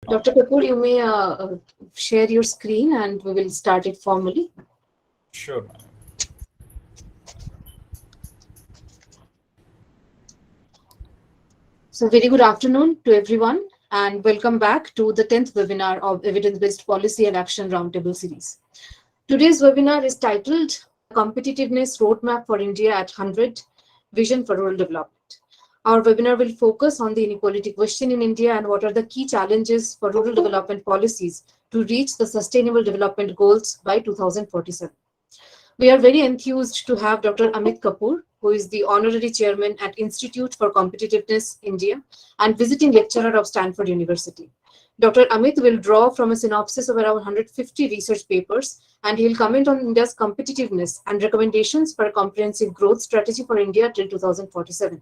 Dr. Kapoor, you may share your screen and we will start it formally. Sure. So very good afternoon to everyone and welcome back to the 10th webinar of Evidence-Based Policy and Action Roundtable Series. Today's webinar is titled Competitiveness Roadmap for India at 100, Vision for Rural Development. Our webinar will focus on the inequality question in India and what are the key challenges for rural development policies to reach the Sustainable Development Goals by 2047. We are very enthused to have Dr. Amit Kapoor, who is the Honorary Chairman at Institute for Competitiveness, India, and visiting lecturer of Stanford University. Dr. Amit will draw from a synopsis of around 150 research papers, and he'll comment on India's competitiveness and recommendations for a comprehensive growth strategy for India till 2047.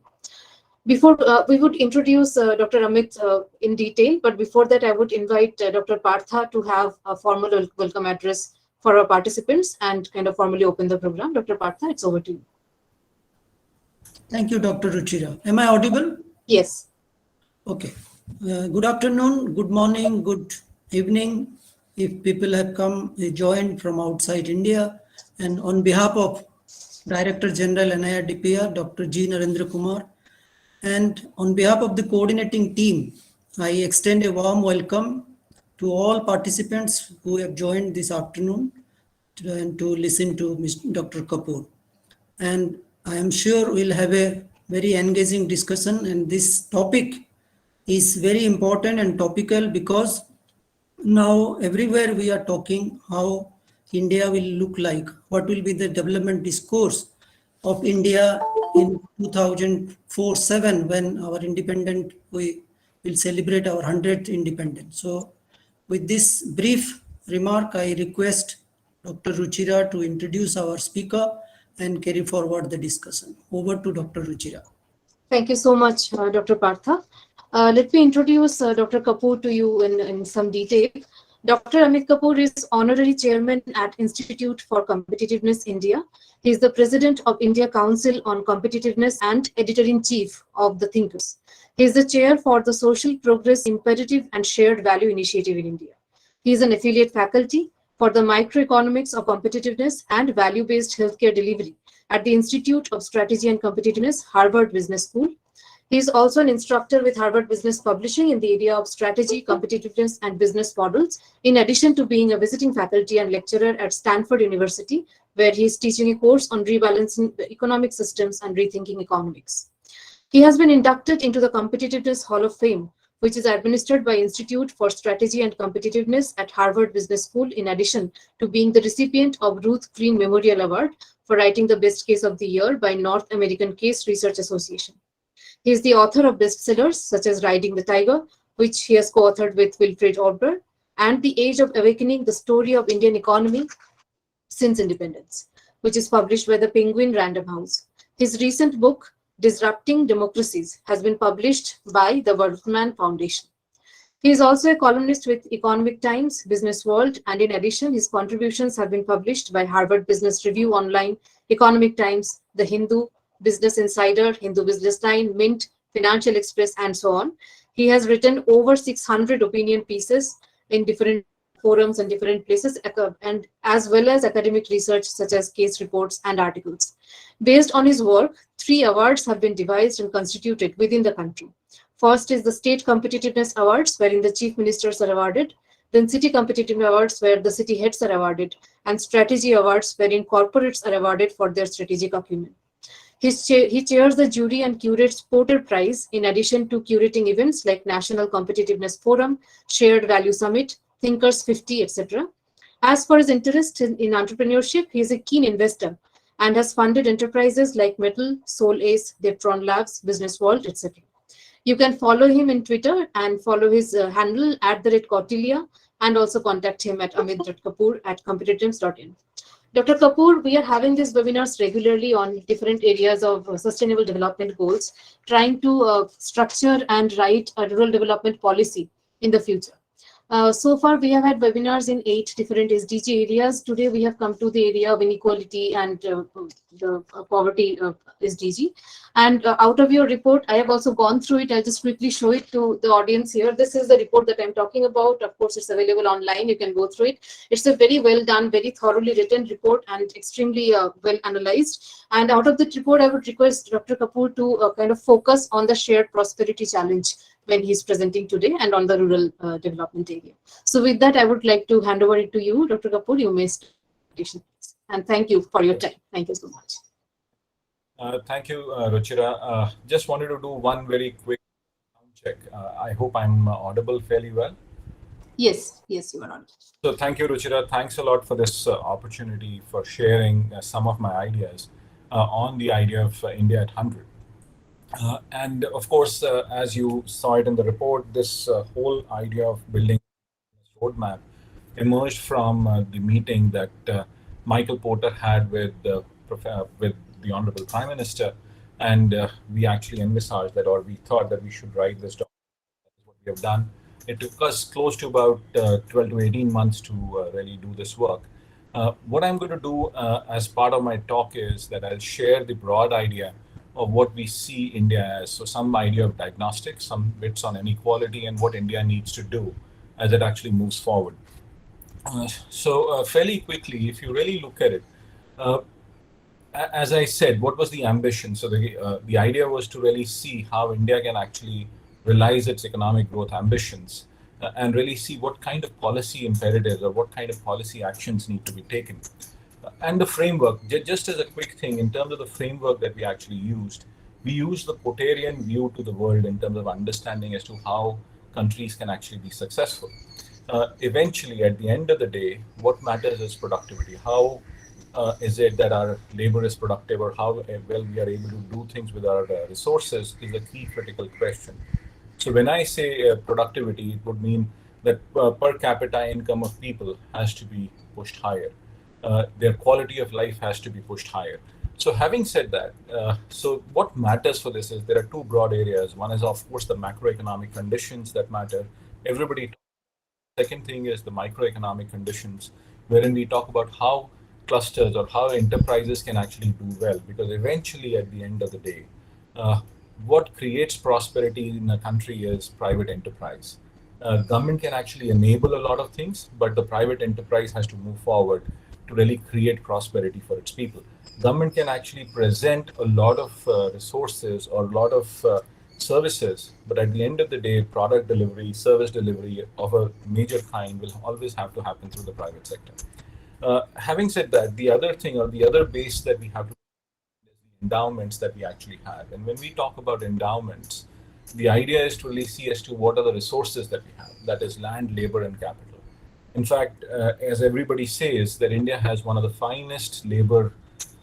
Before we would introduce Dr. Amit in detail, but before that, I would invite Dr. Partha to have a formal welcome address for our participants and kind of formally open the program. Dr. Partha, it's over to you. Thank you, Dr. Ruchira. Am I audible? Yes. Okay. Good afternoon, good morning, good evening. If people have come, they joined from outside India. And on behalf of Director General NIRDPR, Dr. G. Narendra Kumar, and on behalf of the coordinating team, I extend a warm welcome to all participants who have joined this afternoon to listen to Dr. Kapoor. And I am sure we'll have a very engaging discussion, and this topic is very important and topical because now everywhere we are talking how India will look like, what will be the development discourse of India in 2047 when our independent, we will celebrate our 100th independence. So with this brief remark, I request Dr. Ruchira to introduce our speaker and carry forward the discussion. Over to Dr. Ruchira. Thank you so much, Dr. Partha. Let me introduce Dr. Kapoor to you in some detail. Dr. Amit Kapoor is Honorary Chairman at Institute for Competitiveness, India. He is the President of India Council on Competitiveness and Editor-in-Chief of The Thinkers. He is the Chair for the Social Progress Imperative and Shared Value Initiative in India. He is an affiliate faculty for the Microeconomics of Competitiveness and Value-Based Healthcare Delivery at the Institute of Strategy and Competitiveness, Harvard Business School. He is also an instructor with Harvard Business Publishing in the area of strategy, competitiveness, and business models, in addition to being a visiting faculty and lecturer at Stanford University, where he is teaching a course on rebalancing the economic systems and rethinking economics. He has been inducted into the Competitiveness Hall of Fame, which is administered by Institute for Strategy and Competitiveness at Harvard Business School, in addition to being the recipient of Ruth Green Memorial Award for writing the best case of the year by North American Case Research Association. He is the author of bestsellers such as Riding the Tiger, which he has co-authored with Wilfred Orbler, and The Age of Awakening, the Story of Indian Economy Since Independence, which is published by the Penguin Random House. His recent book, Disrupting Democracies, has been published by the Bertelsmann Foundation. He is also a columnist with Economic Times, Business World, and in addition, his contributions have been published by Harvard Business Review Online, Economic Times, The Hindu, Business Insider, Hindu Business Line, Mint, Financial Express, and so on. He has written over 600 opinion pieces in different forums and different places, and as well as academic research such as case reports and articles. Based on his work, 3 awards have been devised and constituted within the country. First is the State Competitiveness Awards, wherein the Chief Ministers are awarded, then City Competitiveness Awards, where the city heads are awarded, and Strategy Awards, wherein corporates are awarded for their strategic acumen. He chairs the jury and curates Porter Prize, in addition to curating events like National Competitiveness Forum, Shared Value Summit, Thinkers 50, etc. As for his interest in entrepreneurship, he is a keen investor and has funded enterprises like Metal, Soul Ace, Devtron Labs, Business World, etc. You can follow him in Twitter and follow his handle @Kautilya, and also contact him at amit.kapoor@competitiveness.in. Dr. Kapoor, we are having these webinars regularly on different areas of sustainable development goals, trying to structure and write a rural development policy in the future. So far, we have had webinars in 8 different SDG areas. Today, we have come to the area of inequality and the poverty SDG. And out of your report, I have also gone through it. I'll just quickly show it to the audience here. This is the report that I'm talking about. Of course, it's available online. You can go through it. It's a very well done, very thoroughly written report and extremely well analyzed. And out of the report, I would request Dr. Kapoor to kind of focus on the shared prosperity challenge when he's presenting today and on the rural development area. So with that, I would like to hand over it to you, Dr. Kapoor. You may start. And thank you for your time. Thank you so much. Thank you, Ruchira. Just wanted to do one very quick sound check. I hope I'm audible fairly well. Yes, yes, you are on. So thank you, Ruchira. Thanks a lot for this opportunity for sharing some of my ideas on the idea of India at 100. And of course, as you saw it in the report, this whole idea of building a roadmap emerged from the meeting that Michael Porter had with the Honorable Prime Minister, and we actually envisaged that, or we thought that we should write this document. That is what we have done. It took us close to about 12 to 18 months to really do this work. What I'm going to do as part of my talk is that I'll share the broad idea of what we see India as. So some idea of diagnostics, some bits on inequality, and what India needs to do as it actually moves forward. So fairly quickly, if you really look at it, as I said, what was the ambition? So the idea was to really see how India can actually realize its economic growth ambitions and really see what kind of policy imperatives or what kind of policy actions need to be taken. And the framework, just as a quick thing, in terms of the framework that we actually used, we used the Porterian view to the world in terms of understanding as to how countries can actually be successful. Eventually, at the end of the day, what matters is productivity. How is it that our labor is productive, or how well we are able to do things with our resources is a key critical question. So when I say productivity, it would mean that per capita income of people has to be pushed higher. Their quality of life has to be pushed higher. So having said that, so what matters for this is there are two broad areas. One is, of course, the macroeconomic conditions that matter. Everybody. Second thing is the microeconomic conditions, wherein we talk about how clusters or how enterprises can actually do well. Because eventually, at the end of the day, what creates prosperity in a country is private enterprise. Government can actually enable a lot of things, but the private enterprise has to move forward to really create prosperity for its people. Government can actually present a lot of resources or a lot of services, but at the end of the day, product delivery, service delivery of a major kind will always have to happen through the private sector. Having said that, the other thing or the other base that we have to is the endowments that we actually have. And when we talk about endowments, the idea is to really see as to what are the resources that we have, that is land, labor, and capital. In fact, as everybody says, that India has one of the finest labor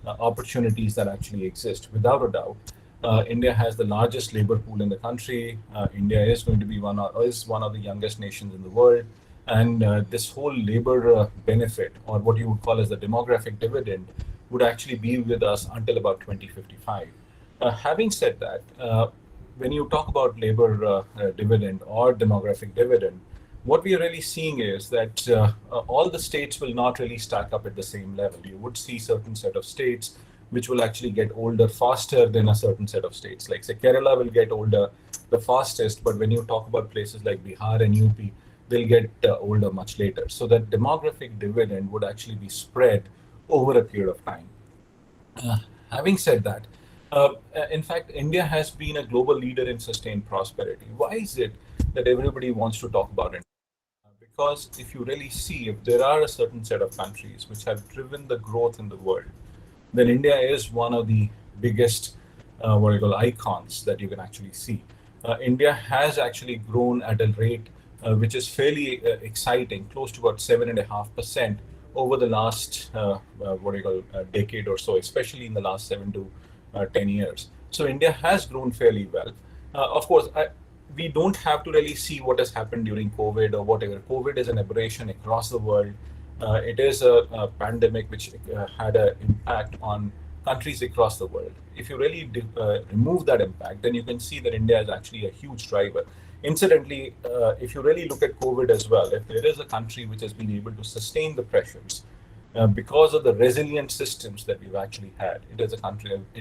opportunities that actually exist, without a doubt. India has the largest labor pool in the country. India is going to be one of the youngest nations in the world. And this whole labor benefit, or what you would call as the demographic dividend, would actually be with us until about 2055. Having said that, when you talk about labor dividend or demographic dividend, what we are really seeing is that all the states will not really stack up at the same level. You would see certain set of states which will actually get older faster than a certain set of states. Like say Kerala will get older the fastest, but when you talk about places like Bihar and UP, they'll get older much later. So that demographic dividend would actually be spread over a period of time. Having said that, in fact, India has been a global leader in sustained prosperity. Why is it that everybody wants to talk about it? Because if you really see, if there are a certain set of countries which have driven the growth in the world, then India is one of the biggest icons that you can actually see. India has actually grown at a rate which is fairly exciting, close to about 7.5% over the last decade or so, especially in the last 7 to 10 years. So India has grown fairly well. Of course, we don't have to really see what has happened during COVID or whatever. COVID is an aberration across the world. It is a pandemic which had an impact on countries across the world. If you really remove that impact, then you can see that India is actually a huge driver. Incidentally, if you really look at COVID as well, if there is a country which has been able to sustain the pressures because of the resilient systems that we've actually had, it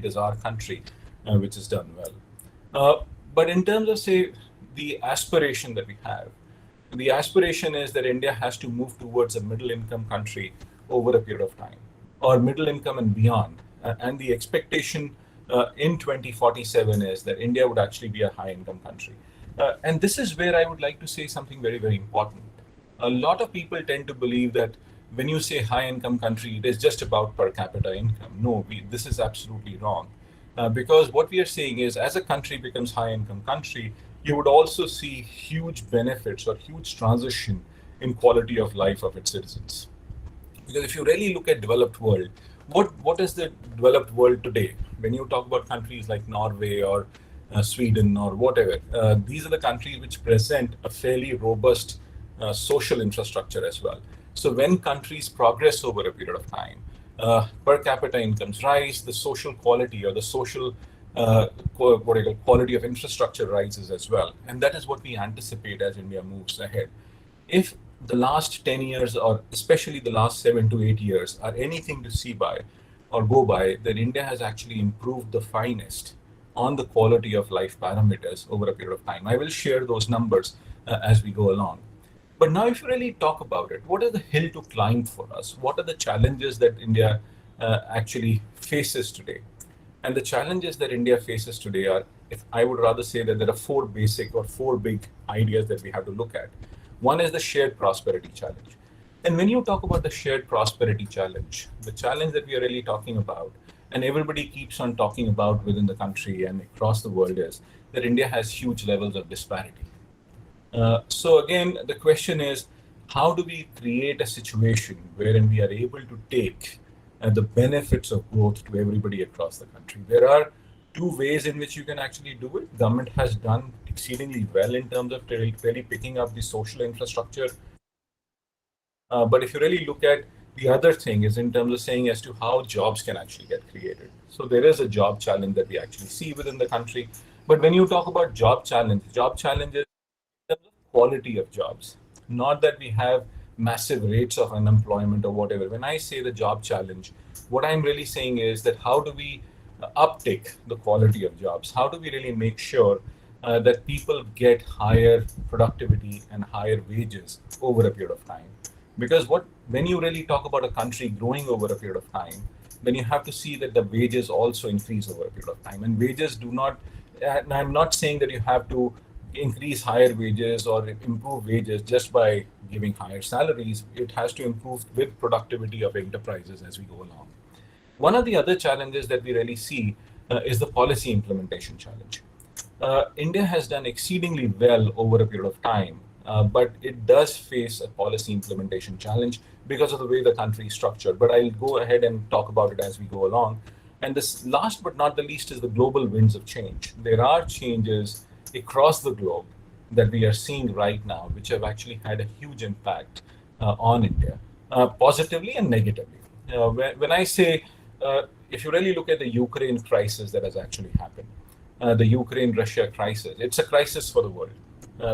is our country which has done well. But in terms of, say, the aspiration that we have, the aspiration is that India has to move towards a middle income country over a period of time, or middle income and beyond. And the expectation in 2047 is that India would actually be a high income country. And this is where I would like to say something very, very important. A lot of people tend to believe that when you say high income country, it is just about per capita income. No, this is absolutely wrong. Because what we are saying is, as a country becomes high income country, you would also see huge benefits or huge transition in quality of life of its citizens. Because if you really look at developed world, what is the developed world today? When you talk about countries like Norway or Sweden or whatever, these are the countries which present a fairly robust social infrastructure as well. So when countries progress over a period of time, per capita incomes rise, the social quality or the social quality of infrastructure rises as well. And that is what we anticipate as India moves ahead. If the last 10 years, or especially the last 7 to 8 years, are anything to see by or go by, then India has actually improved the finest on the quality of life parameters over a period of time. I will share those numbers as we go along. But now, if you really talk about it, what is the hill to climb for us? What are the challenges that India actually faces today? And the challenges that India faces today are, if I would rather say that there are four big ideas that we have to look at. One is the shared prosperity challenge. And when you talk about the shared prosperity challenge, the challenge that we are really talking about, and everybody keeps on talking about within the country and across the world, is that India has huge levels of disparity. So again, the question is, how do we create a situation wherein we are able to take the benefits of growth to everybody across the country? There are two ways in which you can actually do it. Government has done exceedingly well in terms of really picking up the social infrastructure. But if you really look at the other thing is in terms of saying as to how jobs can actually get created. So there is a job challenge that we actually see within the country. But when you talk about job challenge is in terms of quality of jobs, not that we have massive rates of unemployment or whatever. When I say the job challenge, what I'm really saying is that how do we uptake the quality of jobs? How do we really make sure that people get higher productivity and higher wages over a period of time? Because when you really talk about a country growing over a period of time, then you have to see that the wages also increase over a period of time. And wages do not, and I'm not saying that you have to increase higher wages or improve wages just by giving higher salaries. It has to improve with productivity of enterprises as we go along. One of the other challenges that we really see is the policy implementation challenge. India has done exceedingly well over a period of time, but it does face a policy implementation challenge because of the way the country is structured. But I'll go ahead and talk about it as we go along. And this last but not the least is the global winds of change. There are changes across the globe that we are seeing right now, which have actually had a huge impact on India, positively and negatively. When I say, if you really look at the Ukraine crisis that has actually happened, the Ukraine-Russia crisis, it's a crisis for the world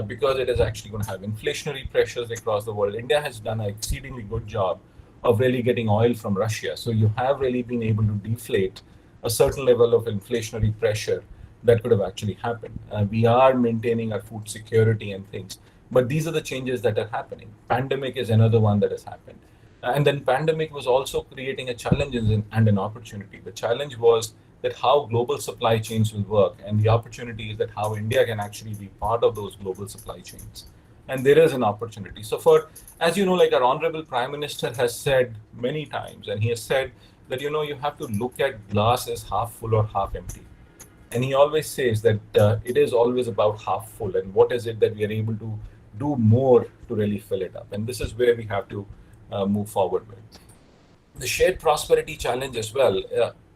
because it is actually going to have inflationary pressures across the world. India has done an exceedingly good job of really getting oil from Russia. So you have really been able to deflate a certain level of inflationary pressure that could have actually happened. We are maintaining our food security and things, but these are the changes that are happening. Pandemic is another one that has happened. And then pandemic was also creating a challenge and an opportunity. The challenge was that how global supply chains will work, and the opportunity is that how India can actually be part of those global supply chains. And there is an opportunity. So as you know, like our Honorable Prime Minister has said many times, and he has said that, you have to look at glass as half full or half empty. And he always says that it is always about half full, and what is it that we are able to do more to really fill it up. And this is where we have to move forward with. The shared prosperity challenge as well.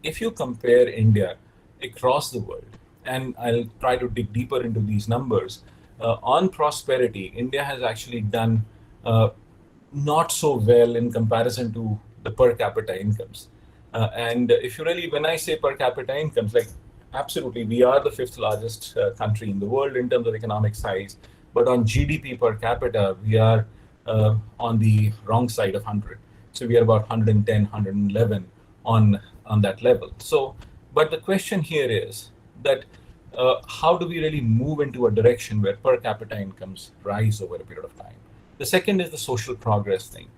If you compare India across the world, and I'll try to dig deeper into these numbers, on prosperity, India has actually done not so well in comparison to the per capita incomes. And if you really, when I say per capita incomes, like Absolutely. We are the fifth largest country in the world in terms of economic size, but on GDP per capita, we are on the wrong side of 100. So we are about 110, 111 on that level. So, but the question here is that how do we really move into a direction where per capita incomes rise over a period of time? The second is the social progress thing.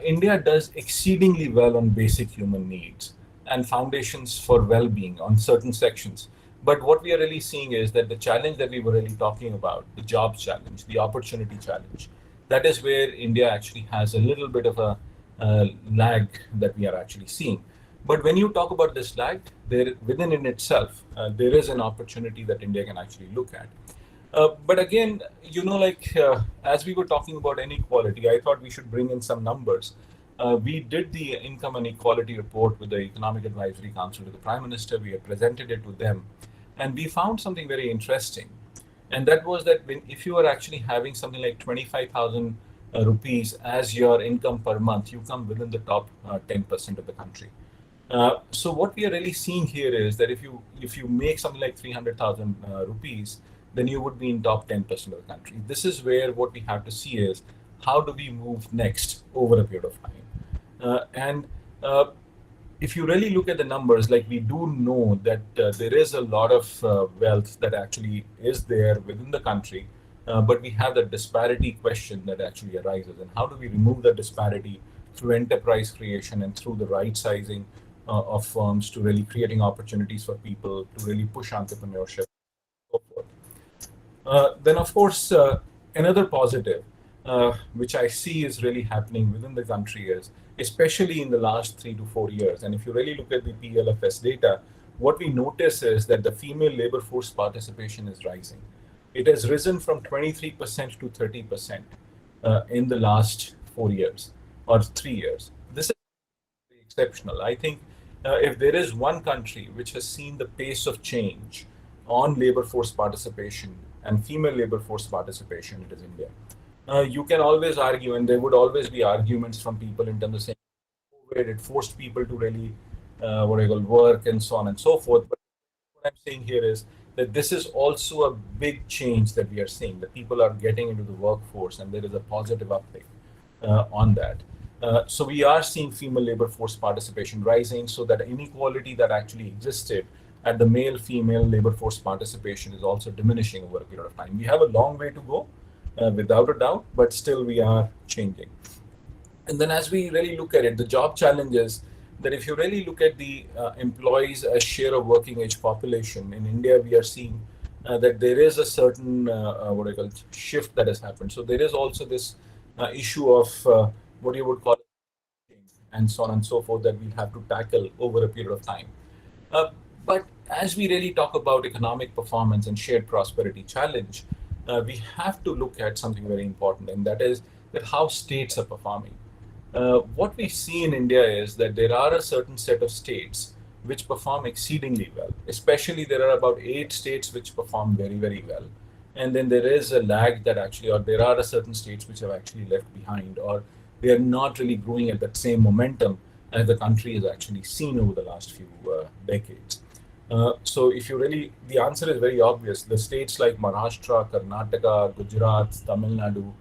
India does exceedingly well on basic human needs and foundations for well-being on certain sections. But what we are really seeing is that the challenge that we were really talking about, the jobs challenge, the opportunity challenge, that is where India actually has a little bit of a lag that we are actually seeing. But when you talk about this lag, there within in itself, there is an opportunity that India can actually look at. But again, as we were talking about inequality, I thought we should bring in some numbers. We did the income and equality report with the Economic Advisory Council to the Prime Minister. We had presented it to them, and we found something very interesting. And that was that if you are actually having something like 25,000 rupees as your income per month, you come within the top 10% of the country. So what we are really seeing here is that if you make something like 300,000 rupees, then you would be in top 10% of the country. This is where what we have to see is how do we move next over a period of time. And if you really look at the numbers, like we do know that there is a lot of wealth that actually is there within the country, but we have the disparity question that actually arises. And how do we remove the disparity through enterprise creation and through the right sizing of firms to really creating opportunities for people to really push entrepreneurship and so forth. Then, of course, another positive, which I see is really happening within the country is, especially in the last 3 to 4 years. And if you really look at the PLFS data, what we notice is that the female labor force participation is rising. It has risen from 23% to 30% in the last 4 years or 3 years. This is exceptional. I think if there is one country which has seen the pace of change on labor force participation and female labor force participation, it is India. You can always argue, and there would always be arguments from people in terms of saying COVID, it forced people to really work and so on and so forth. But what I'm saying here is that this is also a big change that we are seeing, that people are getting into the workforce and there is a positive uptake on that. So we are seeing female labor force participation rising, so that inequality that actually existed at the male-female labor force participation is also diminishing over a period of time. We have a long way to go, without a doubt, but still we are changing. And then as we really look at it, the job challenge is that if you really look at the employees as share of working age population in India, we are seeing that there is a certain shift that has happened. So there is also this issue of what you would call and so on and so forth that we'll have to tackle over a period of time. But as we really talk about economic performance and shared prosperity challenge, we have to look at something very important, and that is that how states are performing. What we see in India is that there are a certain set of states which perform exceedingly well. Especially there are about 8 states which perform very, very well. And then there is a lag that actually, or there are a certain states which have actually left behind, or they are not really growing at that same momentum as the country has actually seen over the last few decades. So if you really, the answer is very obvious. The states like Maharashtra, Karnataka, Gujarat, Tamil Nadu,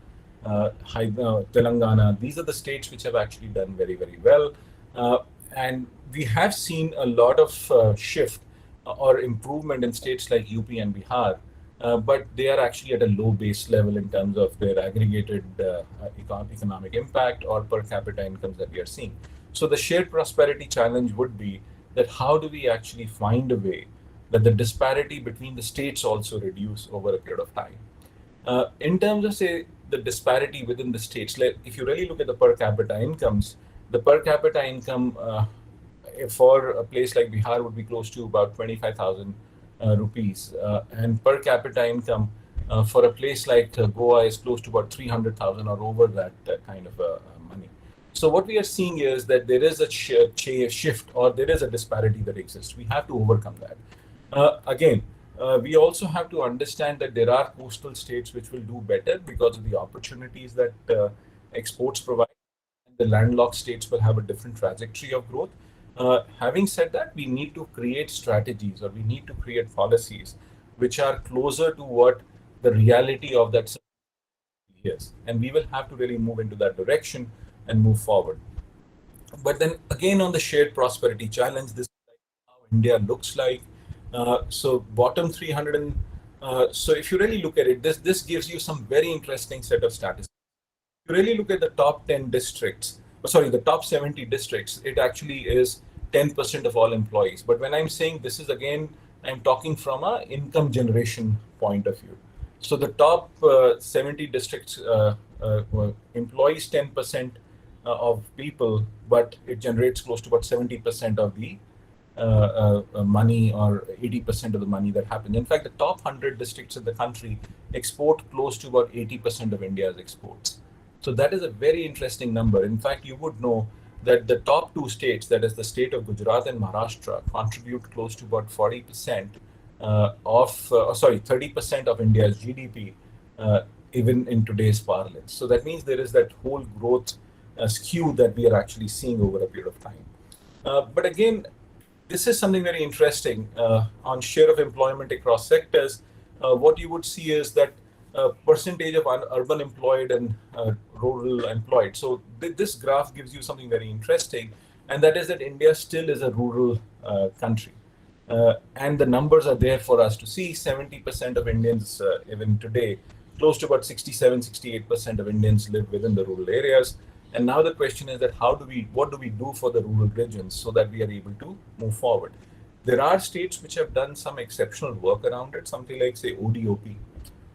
Telangana, these are the states which have actually done very, very well. And we have seen a lot of shift or improvement in states like UP and Bihar, but they are actually at a low base level in terms of their aggregated economic impact or per capita incomes that we are seeing. So the shared prosperity challenge would be that how do we actually find a way that the disparity between the states also reduce over a period of time. In terms of, say, the disparity within the states, like if you really look at the per capita incomes, the per capita income for a place like Bihar would be close to about 25,000 rupees. And per capita income for a place like Goa is close to about 300,000 or over that kind of money. So what we are seeing is that there is a shift or there is a disparity that exists. We have to overcome that. Again, we also have to understand that there are coastal states which will do better because of the opportunities that exports provide. The landlocked states will have a different trajectory of growth. Having said that, we need to create strategies or we need to create policies which are closer to what the reality of that is. And we will have to really move into that direction and move forward. But then again, on the shared prosperity challenge, this is how India looks like. So bottom 300 and so if you really look at it, this gives you some very interesting set of statistics. If you really look at the top 10 districts, the top 70 districts, it actually is 10% of all employees. But when I'm saying this is again, I'm talking from a income generation point of view. So the top 70 districts employs 10% of people, but it generates close to about 70% of the money or 80% of the money that happens. In fact, the top 100 districts in the country export close to about 80% of India's exports. So that is a very interesting number. In fact, you would know that the top two states, that is the state of Gujarat and Maharashtra, contribute close to about 40% 30% of India's GDP, even in today's parlance. So that means there is that whole growth skew that we are actually seeing over a period of time. But again, this is something very interesting on share of employment across sectors. What you would see is that percentage of urban employed and rural employed. So this graph gives you something very interesting, and that is that India still is a rural country. And the numbers are there for us to see. 70% of Indians, even today, close to about 68% of Indians live within the rural areas. And now the question is that what do we do for the rural regions so that we are able to move forward? There are states which have done some exceptional work around it, something like, say, ODOP.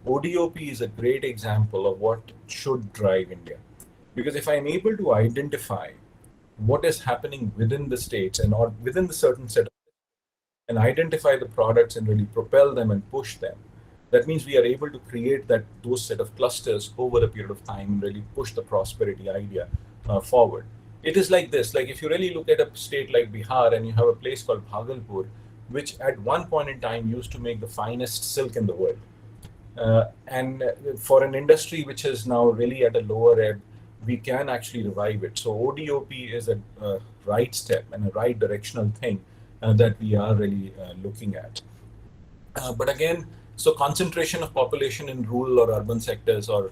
ODOP is a great example of what should drive India. Because if I'm able to identify what is happening within the states and or within the certain set of and identify the products and really propel them and push them, that means we are able to create those set of clusters over a period of time and really push the prosperity idea forward. It is like this, like if you really look at a state like Bihar and you have a place called Bhagalpur, which at one point in time used to make the finest silk in the world. And for an industry which is now really at a lower ebb, we can actually revive it. So ODOP is a right step and a right directional thing that we are really looking at. But again, so concentration of population in rural or urban sectors or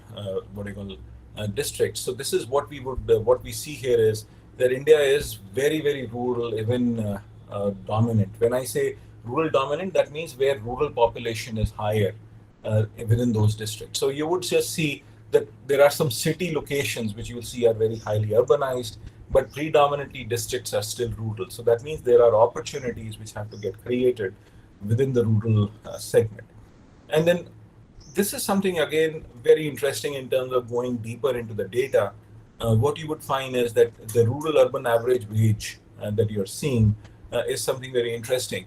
districts. So this is what we see here is that India is very, very rural, even dominant. When I say rural dominant, that means where rural population is higher within those districts. So you would just see that there are some city locations which you will see are very highly urbanized, but predominantly districts are still rural. So that means there are opportunities which have to get created within the rural segment. And then this is something, again, very interesting in terms of going deeper into the data. What you would find is that the rural urban average wage that you're seeing is something very interesting.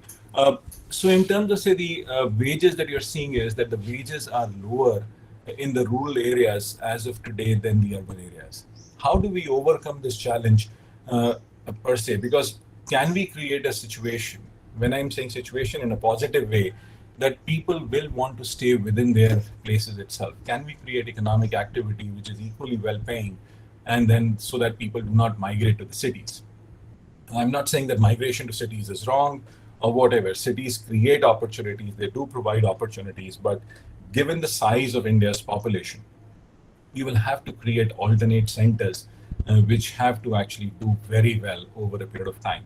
So in terms of, say, the wages that you're seeing is that the wages are lower in the rural areas as of today than the urban areas. How do we overcome this challenge per se? Because can we create a situation, when I'm saying situation in a positive way, that people will want to stay within their places itself? Can we create economic activity which is equally well paying, and then so that people do not migrate to the cities? I'm not saying that migration to cities is wrong or whatever. Cities create opportunities, they do provide opportunities, but given the size of India's population, you will have to create alternate centers which have to actually do very well over a period of time.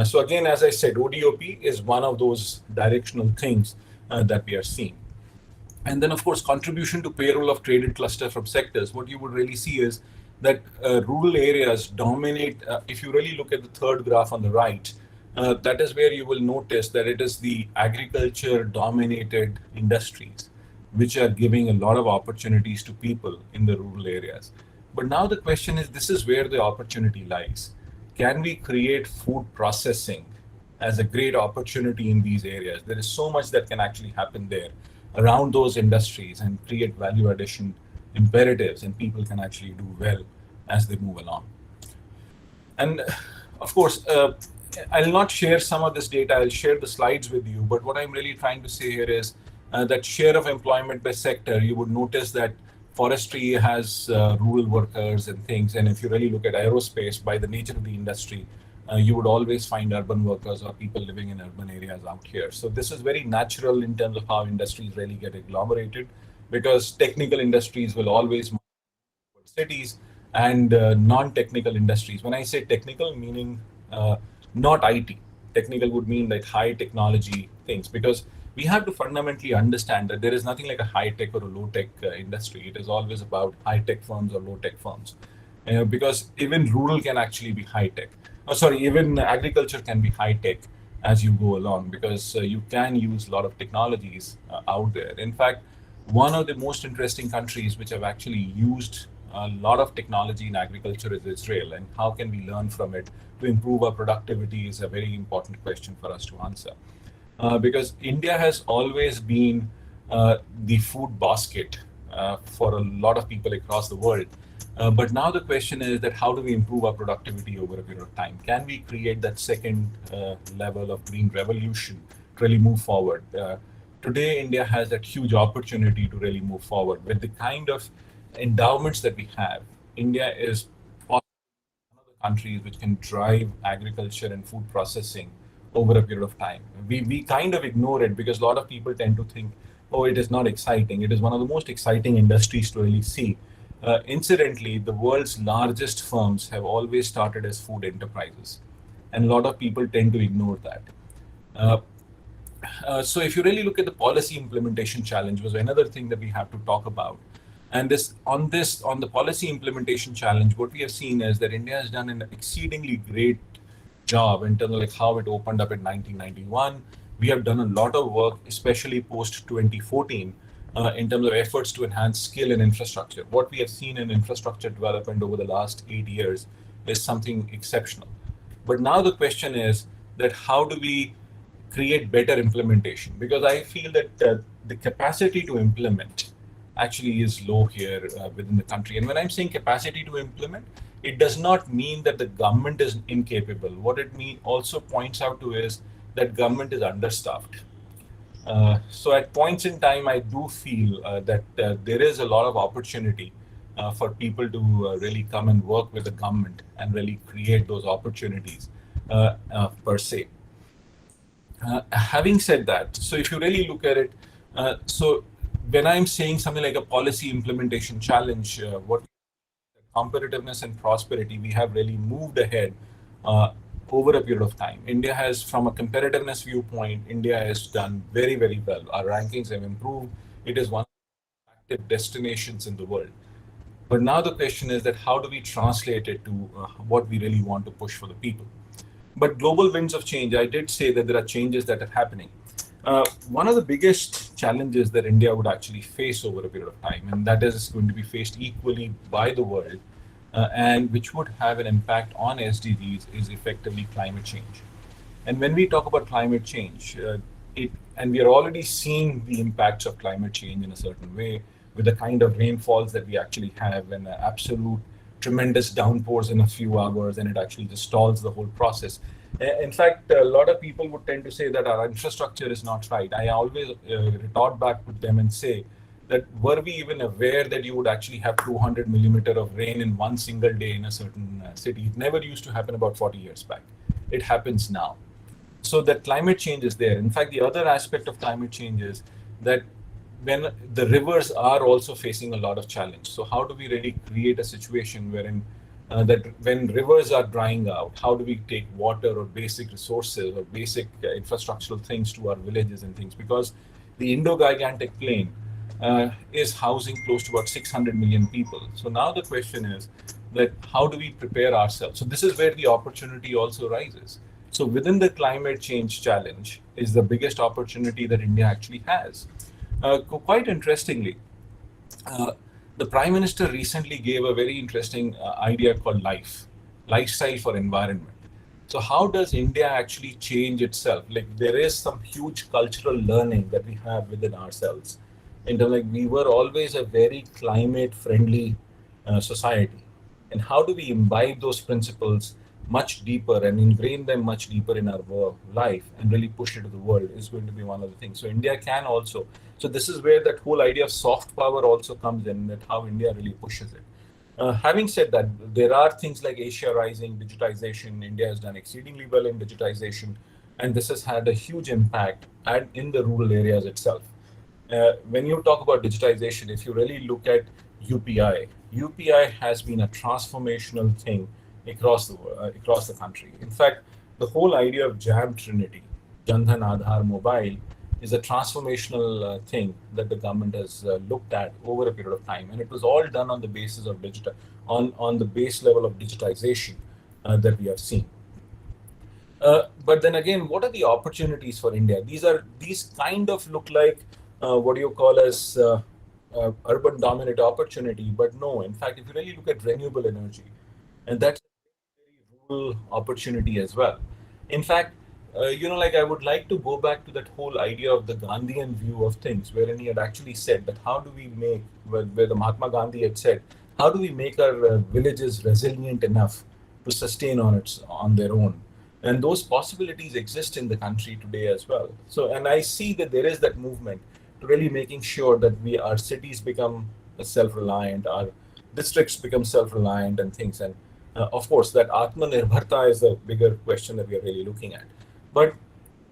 So again, as I said, ODOP is one of those directional things that we are seeing. And then, of course, contribution to payroll of traded cluster from sectors. What you would really see is that rural areas dominate. If you really look at the third graph on the right, that is where you will notice that it is the agriculture-dominated industries which are giving a lot of opportunities to people in the rural areas. But now the question is, this is where the opportunity lies. Can we create food processing as a great opportunity in these areas? There is so much that can actually happen there around those industries and create value addition imperatives, and people can actually do well as they move along. And of course, I'll not share some of this data, I'll share the slides with you, but what I'm really trying to say here is that share of employment by sector, you would notice that forestry has rural workers and things. And if you really look at aerospace, by the nature of the industry, you would always find urban workers or people living in urban areas out here. So this is very natural in terms of how industries really get agglomerated, because technical industries will always move towards cities, and non-technical industries. When I say technical, meaning not IT. Technical would mean like high technology things, because we have to fundamentally understand that there is nothing like a high tech or a low tech industry. It is always about high tech firms or low tech firms, because even rural can actually be high tech. Oh, sorry, even agriculture can be high tech as you go along, because you can use a lot of technologies out there. In fact, one of the most interesting countries which have actually used a lot of technology in agriculture is Israel, and how can we learn from it to improve our productivity is a very important question for us to answer. Because India has always been the food basket for a lot of people across the world. But now the question is that how do we improve our productivity over a period of time? Can we create that second level of green revolution to really move forward? Today, India has that huge opportunity to really move forward with the kind of endowments that we have. India is one of the countries which can drive agriculture and food processing over a period of time. We kind of ignore it because a lot of people tend to think, oh, it is not exciting. It is one of the most exciting industries to really see. Incidentally, the world's largest firms have always started as food enterprises, and a lot of people tend to ignore that. Uh, so if you really look at the policy implementation challenge was another thing that we have to talk about. And on the policy implementation challenge, what we have seen is that India has done an exceedingly great job in terms of like how it opened up in 1991. We have done a lot of work, especially post 2014, in terms of efforts to enhance skill and infrastructure. What we have seen in infrastructure development over the last 8 years is something exceptional. But now the question is that how do we create better implementation? Because I feel that the capacity to implement actually is low here within the country. And when I'm saying capacity to implement, it does not mean that the government is incapable. What it also points out to is that government is understaffed. So at points in time, I do feel that there is a lot of opportunity for people to really come and work with the government and really create those opportunities per se. Having said that, so if you really look at it, so when I'm saying something like a policy implementation challenge, what competitiveness and prosperity, we have really moved ahead over a period of time. India has, from a competitiveness viewpoint, India has done very, very well. Our rankings have improved. It is one of the attractive destinations in the world. But now the question is that how do we translate it to what we really want to push for the people? But global winds of change, I did say that there are changes that are happening. One of the biggest challenges that India would actually face over a period of time, and that is going to be faced equally by the world, and which would have an impact on SDGs, is effectively climate change. And when we talk about climate change, and we are already seeing the impacts of climate change in a certain way with the kind of rainfalls that we actually have, and absolute tremendous downpours in a few hours, and it actually just stalls the whole process. In fact, a lot of people would tend to say that our infrastructure is not right. I always retort back with them and say that were we even aware that you would actually have 200 millimeter of rain in one single day in a certain city? It never used to happen about 40 years back. It happens now. So that climate change is there. In fact, the other aspect of climate change is that when the rivers are also facing a lot of challenge. So how do we really create a situation wherein that when rivers are drying out, how do we take water or basic resources or basic infrastructural things to our villages and things? Because the Indo-Gigantic Plain is housing close to about 600 million people. So now the question is that how do we prepare ourselves? So this is where the opportunity also rises. So within the climate change challenge is the biggest opportunity that India actually has. Quite interestingly, the Prime Minister recently gave a very interesting idea called lifestyle for environment. So how does India actually change itself? Like there is some huge cultural learning that we have within ourselves. Like we were always a very climate friendly society. And how do we imbibe those principles much deeper and ingrain them much deeper in our life and really push it to the world is going to be one of the things. So India can also, so this is where that whole idea of soft power also comes in, that how India really pushes it. Having said that, there are things like Asia Rising, digitization. India has done exceedingly well in digitization, and this has had a huge impact in the rural areas itself. When you talk about digitization, if you really look at UPI has been a transformational thing across the country. In fact, the whole idea of JAM Trinity, Jan Dhan Aadhaar Mobile, is a transformational thing that the government has looked at over a period of time, and it was all done on the basis of on the base level of digitization that we have seen. But then again, what are the opportunities for India? These kind of look like what do you call as urban dominant opportunity, but no. In fact, if you really look at renewable energy, and that's a very rural opportunity as well. In fact, like I would like to go back to that whole idea of the Gandhian view of things, wherein he had actually said that how do we make, where the Mahatma Gandhi had said, how do we make our villages resilient enough to sustain on their own? And those possibilities exist in the country today as well. So, and I see that there is that movement to really making sure that our cities become self-reliant, our districts become self-reliant and things. And of course, that Atmanirbharta is a bigger question that we are really looking at. But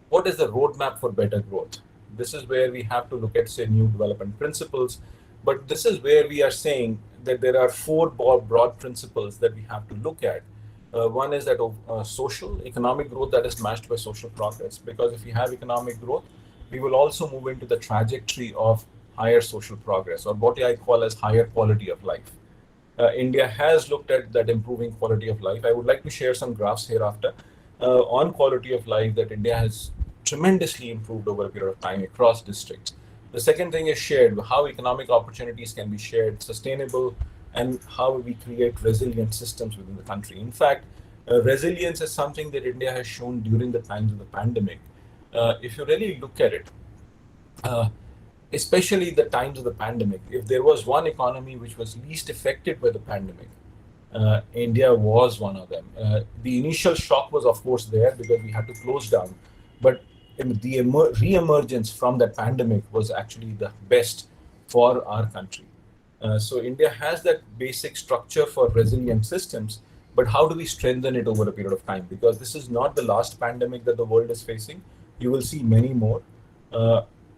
what is the roadmap for better growth? This is where we have to look at, say, new development principles. But this is where we are saying that there are four broad principles that we have to look at. One is that social, economic growth that is matched by social progress. Because if we have economic growth, we will also move into the trajectory of higher social progress, or what I call as higher quality of life. India has looked at that improving quality of life. I would like to share some graphs hereafter on quality of life that India has tremendously improved over a period of time across districts. The second thing is shared, how economic opportunities can be shared, sustainable, and how we create resilient systems within the country. In fact, resilience is something that India has shown during the times of the pandemic. If you really look at it, especially the times of the pandemic, if there was one economy which was least affected by the pandemic, India was one of them. The initial shock was, of course, there because we had to close down. But the re-emergence from that pandemic was actually the best for our country. So India has that basic structure for resilient systems, but how do we strengthen it over a period of time? Because this is not the last pandemic that the world is facing. You will see many more.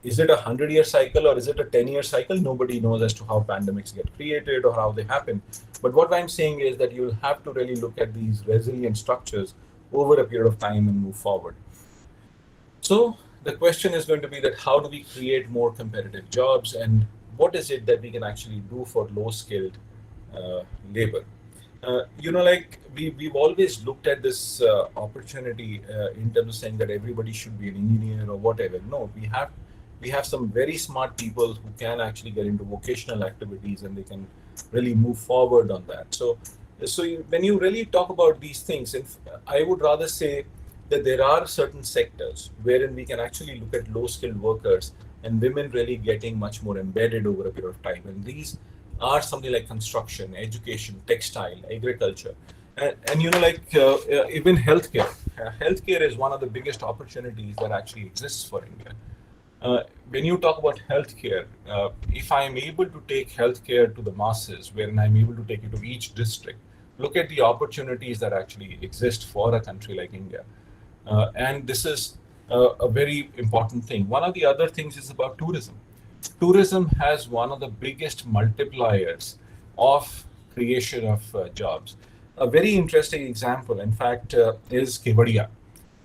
Is it a 100-year cycle or is it a 10-year cycle? Nobody knows as to how pandemics get created or how they happen. But what I'm saying is that you'll have to really look at these resilient structures over a period of time and move forward. So the question is going to be that how do we create more competitive jobs, and what is it that we can actually do for low-skilled labor? Like we've always looked at this opportunity in terms of saying that everybody should be an engineer or whatever. No, we have some very smart people who can actually get into vocational activities and they can really move forward on that. So when you really talk about these things, I would rather say that there are certain sectors wherein we can actually look at low-skilled workers and women really getting much more embedded over a period of time. And these are something like construction, education, textile, agriculture, and even healthcare. Healthcare is one of the biggest opportunities that actually exists for India. When you talk about healthcare, if I am able to take healthcare to the masses, wherein I'm able to take it to each district, look at the opportunities that actually exist for a country like India. And this is a very important thing. One of the other things is about tourism. Tourism has one of the biggest multipliers of creation of jobs. A very interesting example, in fact, is Kevadia.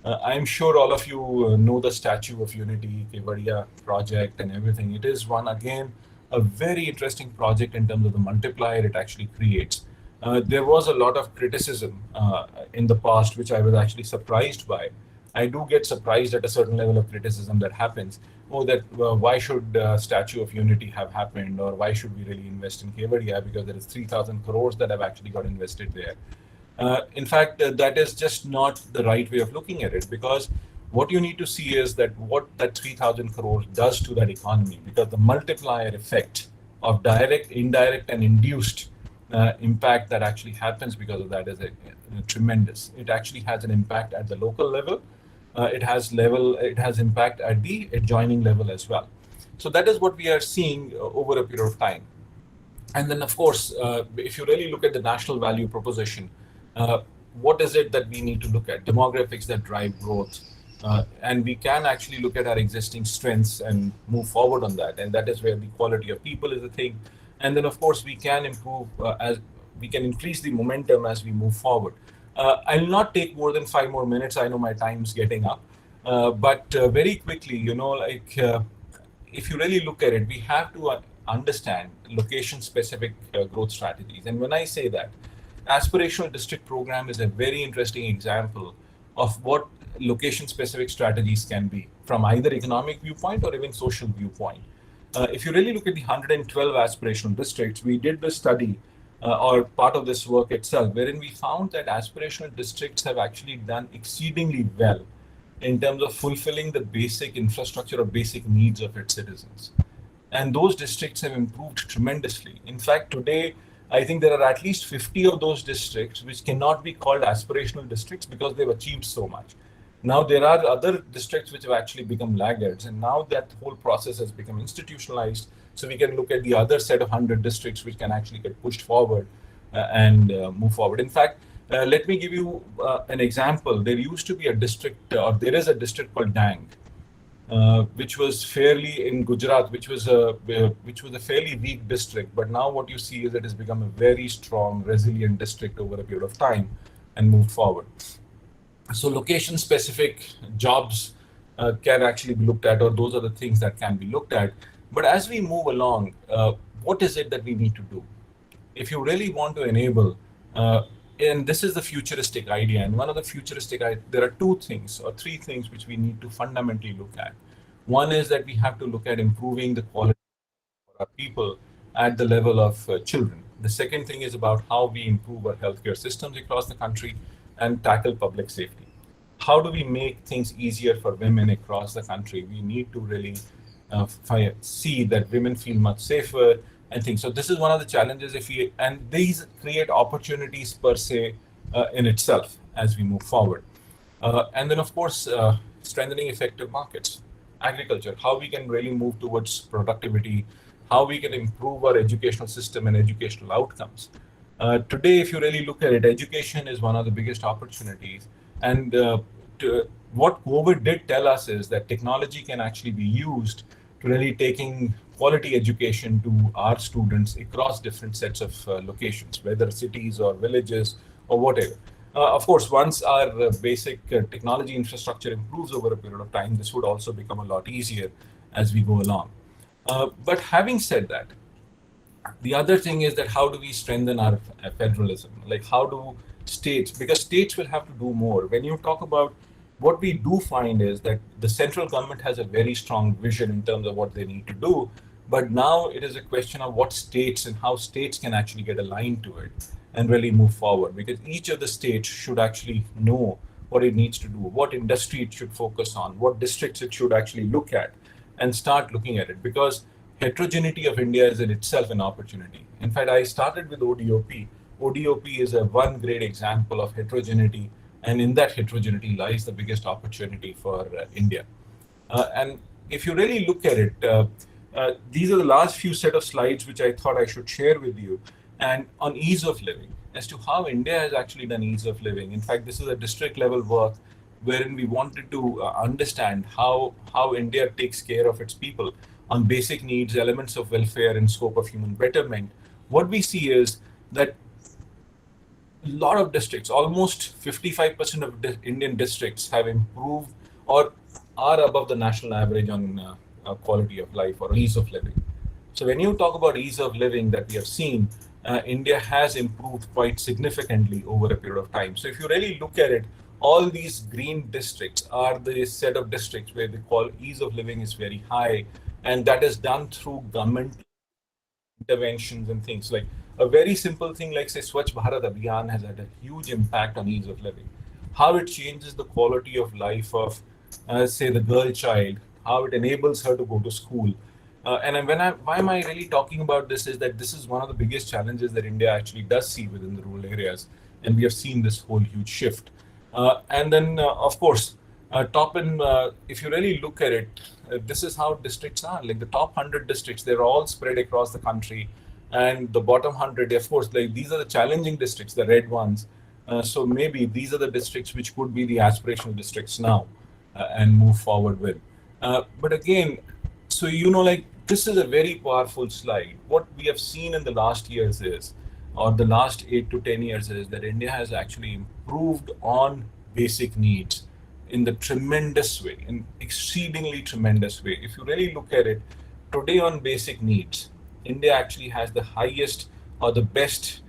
I'm sure all of you know the Statue of Unity, Kevadia project and everything. It is again, a very interesting project in terms of the multiplier it actually creates. There was a lot of criticism in the past, which I was actually surprised by. I do get surprised at a certain level of criticism that happens. Why should Statue of Unity have happened, or why should we really invest in Kevadia? Because there is 3,000 crores that have actually got invested there. In fact, that is just not the right way of looking at it, because what you need to see is that what that 3,000 crores does to that economy, because the multiplier effect of direct, indirect, and induced impact that actually happens because of that is tremendous. It actually has an impact at the local level. It has impact at the adjoining level as well. So that is what we are seeing over a period of time. And then, of course, if you really look at the national value proposition, uh, what is it that we need to look at? Demographics that drive growth. And we can actually look at our existing strengths and move forward on that. And that is where the quality of people is a thing. And then, of course, we can improve as we can increase the momentum as we move forward. I'll not take more than 5 more minutes. I know my time's getting up. But very quickly, if you really look at it, we have to understand location-specific growth strategies. And when I say that, aspirational district program is a very interesting example of what location-specific strategies can be from either economic viewpoint or even social viewpoint. If you really look at the 112 aspirational districts, we did the study or part of this work itself, wherein we found that aspirational districts have actually done exceedingly well in terms of fulfilling the basic infrastructure or basic needs of its citizens. And those districts have improved tremendously. In fact, today, I think there are at least 50 of those districts which cannot be called aspirational districts because they've achieved so much. Now, there are other districts which have actually become laggards, and now that whole process has become institutionalized. So we can look at the other set of 100 districts which can actually get pushed forward and move forward. In fact, let me give you an example. There used to be a district, or there is a district called Dang, which was fairly in Gujarat, which was a fairly weak district. But now what you see is it has become a very strong, resilient district over a period of time and moved forward. So location-specific jobs can actually be looked at, or those are the things that can be looked at. But as we move along, what is it that we need to do? If you really want to enable, and this is the futuristic idea, and one of the futuristic there are 2 things or 3 things which we need to fundamentally look at. One is that we have to look at improving the quality for our people at the level of children. The second thing is about how we improve our healthcare systems across the country and tackle public safety. How do we make things easier for women across the country? We need to really see that women feel much safer and things. So this is one of the challenges and these create opportunities per se in itself as we move forward. And then of course, strengthening effective markets, agriculture, how we can really move towards productivity, how we can improve our educational system and educational outcomes. Today, if you really look at it, education is one of the biggest opportunities. And what COVID did tell us is that technology can actually be used to really taking quality education to our students across different sets of locations, whether cities or villages or whatever. Of course, once our basic technology infrastructure improves over a period of time, this would also become a lot easier as we go along. But having said that, the other thing is that how do we strengthen our federalism? Like how do states, because states will have to do more. When you talk about what we do find is that the central government has a very strong vision in terms of what they need to do, but now it is a question of what states and how states can actually get aligned to it and really move forward, because each of the states should actually know what it needs to do, what industry it should focus on, what districts it should actually look at, and start looking at it, because heterogeneity of India is in itself an opportunity. In fact, I started with ODOP. ODOP is one great example of heterogeneity, and in that heterogeneity lies the biggest opportunity for India. And if you really look at it, these are the last few set of slides which I thought I should share with you, and on ease of living, as to how India has actually done ease of living. In fact, this is a district level work wherein we wanted to understand how India takes care of its people on basic needs, elements of welfare, and scope of human betterment. What we see is that a lot of districts, almost 55% of Indian districts have improved or are above the national average on quality of life or ease of living. So when you talk about ease of living that we have seen, India has improved quite significantly over a period of time. So if you really look at it, all these green districts are the set of districts where the ease of living is very high, and that is done through government interventions and things. Like a very simple thing like, say, Swachh Bharat Abhiyan has had a huge impact on ease of living. How it changes the quality of life of, say, the girl child, how it enables her to go to school. And why am I really talking about this is that this is one of the biggest challenges that India actually does see within the rural areas. And we have seen this whole huge shift. And then, of course, if you really look at it, this is how districts are. Like the top 100 districts, they're all spread across the country. And the bottom 100, of course, like these are the challenging districts, the red ones. So maybe these are the districts which could be the aspirational districts now and move forward with. But again, so like this is a very powerful slide. What we have seen in the last years is, or the last 8 to 10 years is, that India has actually improved on basic needs in the tremendous way, in exceedingly tremendous way. If you really look at it, today on basic needs, India actually has the highest or the best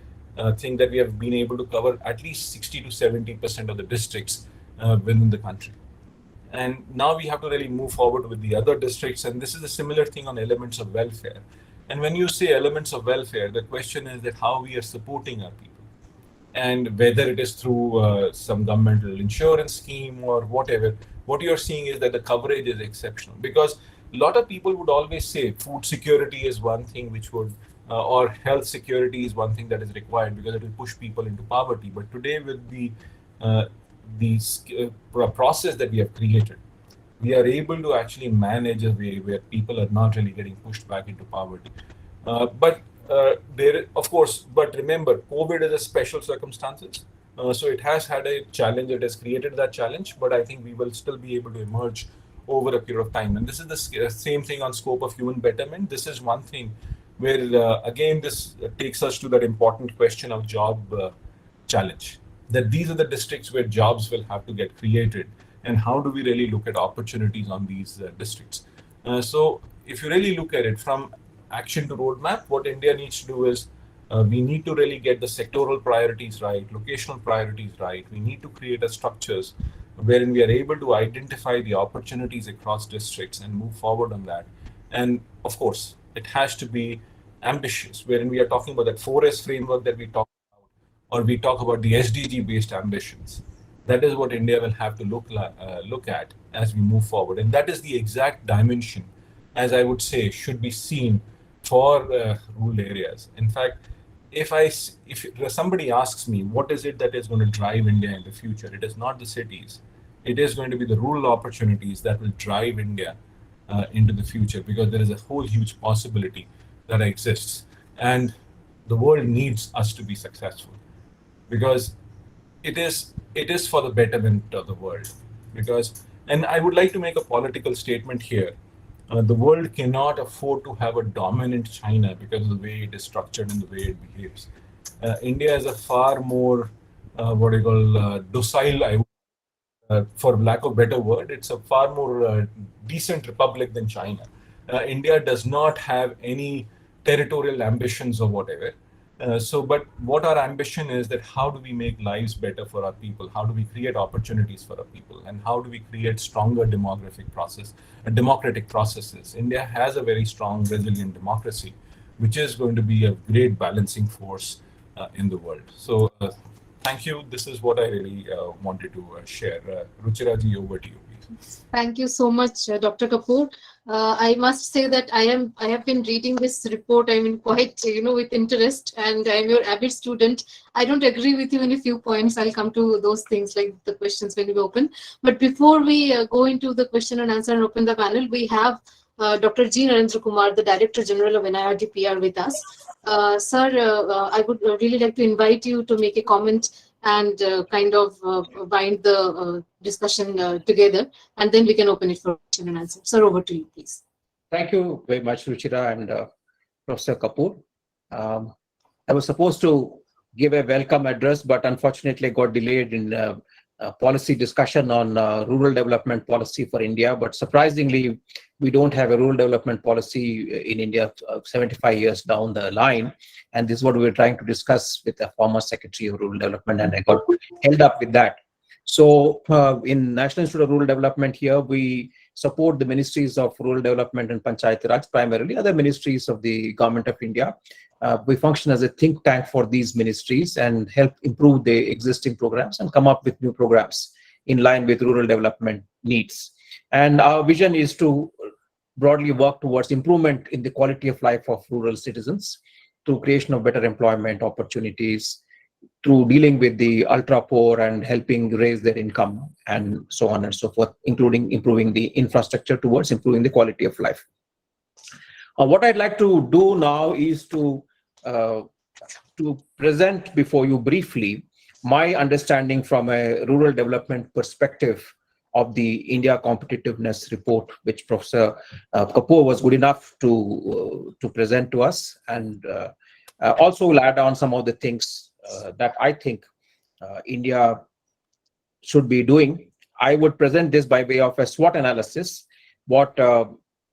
thing that we have been able to cover at least 60 to 70% of the districts within the country. And now we have to really move forward with the other districts. And this is a similar thing on elements of welfare. And when you say elements of welfare, the question is that how we are supporting our people. And whether it is through some governmental insurance scheme or whatever, what you're seeing is that the coverage is exceptional. Because a lot of people would always say food security is one thing which would, or health security is one thing that is required because it will push people into poverty. But today, with the process that we have created, we are able to actually manage a way where people are not really getting pushed back into poverty. But there, of course, but remember, COVID is a special circumstances. So it has had a challenge, it has created that challenge, but I think we will still be able to emerge over a period of time. And this is the same thing on scope of human betterment. This is one thing where, again, this takes us to that important question of job challenge. That these are the districts where jobs will have to get created, and how do we really look at opportunities on these districts? So if you really look at it from action to roadmap, what India needs to do is we need to really get the sectoral priorities right, locational priorities right. We need to create a structures wherein we are able to identify the opportunities across districts and move forward on that. And of course, it has to be ambitious, wherein we are talking about that 4S framework that we talked about, or we talk about the SDG-based ambitions. That is what India will have to look at as we move forward. And that is the exact dimension, as I would say, should be seen for rural areas. In fact, if somebody asks me what is it that is going to drive India in the future, it is not the cities. It is going to be the rural opportunities that will drive India into the future, because there is a whole huge possibility that exists. And the world needs us to be successful, because it is for the betterment of the world. And I would like to make a political statement here. The world cannot afford to have a dominant China because of the way it is structured and the way it behaves. India is a far more, docile, for lack of a better word, it's a far more decent republic than China. India does not have any territorial ambitions or whatever. But what our ambition is, that how do we make lives better for our people? How do we create opportunities for our people? And how do we create stronger democratic processes? India has a very strong, resilient democracy, which is going to be a great balancing force in the world. So thank you. This is what I really wanted to share. Ruchira ji, over to you, please. Thank you so much, Dr. Kapoor. I must say that I have been reading this report, quite, with interest, and I'm your avid student. I don't agree with you in a few points. I'll come to those things, like the questions when we open. But before we go into the question and answer and open the panel, we have Dr. G. Narendra Kumar, the Director General of NIRD PR, with us. Sir, I would really like to invite you to make a comment and kind of bind the discussion together, and then we can open it for question and answer. Sir, over to you, please. Thank you very much, Ruchira and Professor Kapoor. I was supposed to give a welcome address, but unfortunately got delayed in policy discussion on rural development policy for India. But surprisingly, we don't have a rural development policy in India 75 years down the line. And this is what we were trying to discuss with the former Secretary of Rural Development, and I got held up with that. So in National Institute of Rural Development here, we support the ministries of rural development and Panchayati Raj, primarily other ministries of the Government of India. We function as a think tank for these ministries and help improve the existing programs and come up with new programs in line with rural development needs. And our vision is to broadly work towards improvement in the quality of life of rural citizens through creation of better employment opportunities, through dealing with the ultra poor and helping raise their income, and so on and so forth, including improving the infrastructure towards improving the quality of life. What I'd like to do now is to to present before you briefly my understanding from a rural development perspective of the India Competitiveness Report, which Professor Kapoor was good enough to present to us, and also will add on some of the things that I think India should be doing. I would present this by way of a SWOT analysis, what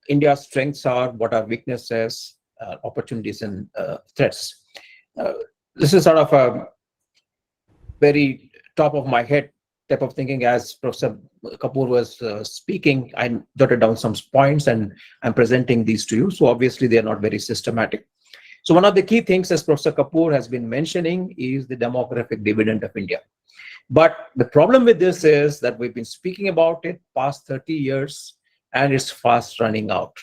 India's strengths are, what our weaknesses, opportunities, and threats. This is sort of a very top of my head type of thinking. As Professor Kapoor was speaking, I jotted down some points and I'm presenting these to you. So obviously they are not very systematic. So one of the key things, as Professor Kapoor has been mentioning, is the demographic dividend of India. But the problem with this is that we've been speaking about it past 30 years and it's fast running out.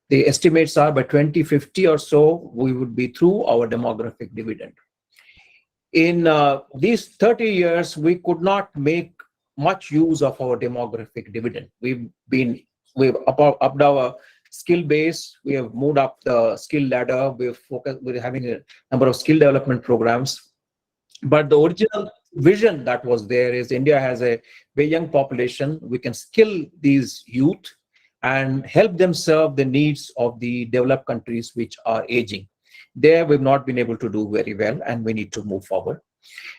The estimates are by 2050 or so, we would be through our demographic dividend. In these 30 years, we could not make much use of our demographic dividend. We've upped our skill base, we have moved up the skill ladder, we're having a number of skill development programs. But the original vision that was there is India has a very young population. We can skill these youth and help them serve the needs of the developed countries which are aging. There we've not been able to do very well, and we need to move forward.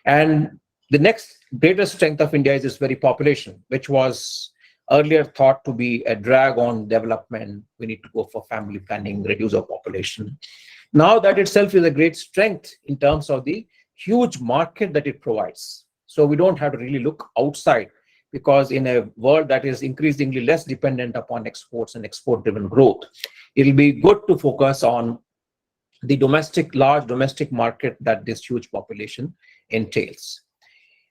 And the next greatest strength of India is its very population, which was earlier thought to be a drag on development. We need to go for family planning, reduce our population. Now that itself is a great strength in terms of the huge market that it provides. So we don't have to really look outside, because in a world that is increasingly less dependent upon exports and export-driven growth, it'll be good to focus on the large domestic market that this huge population entails.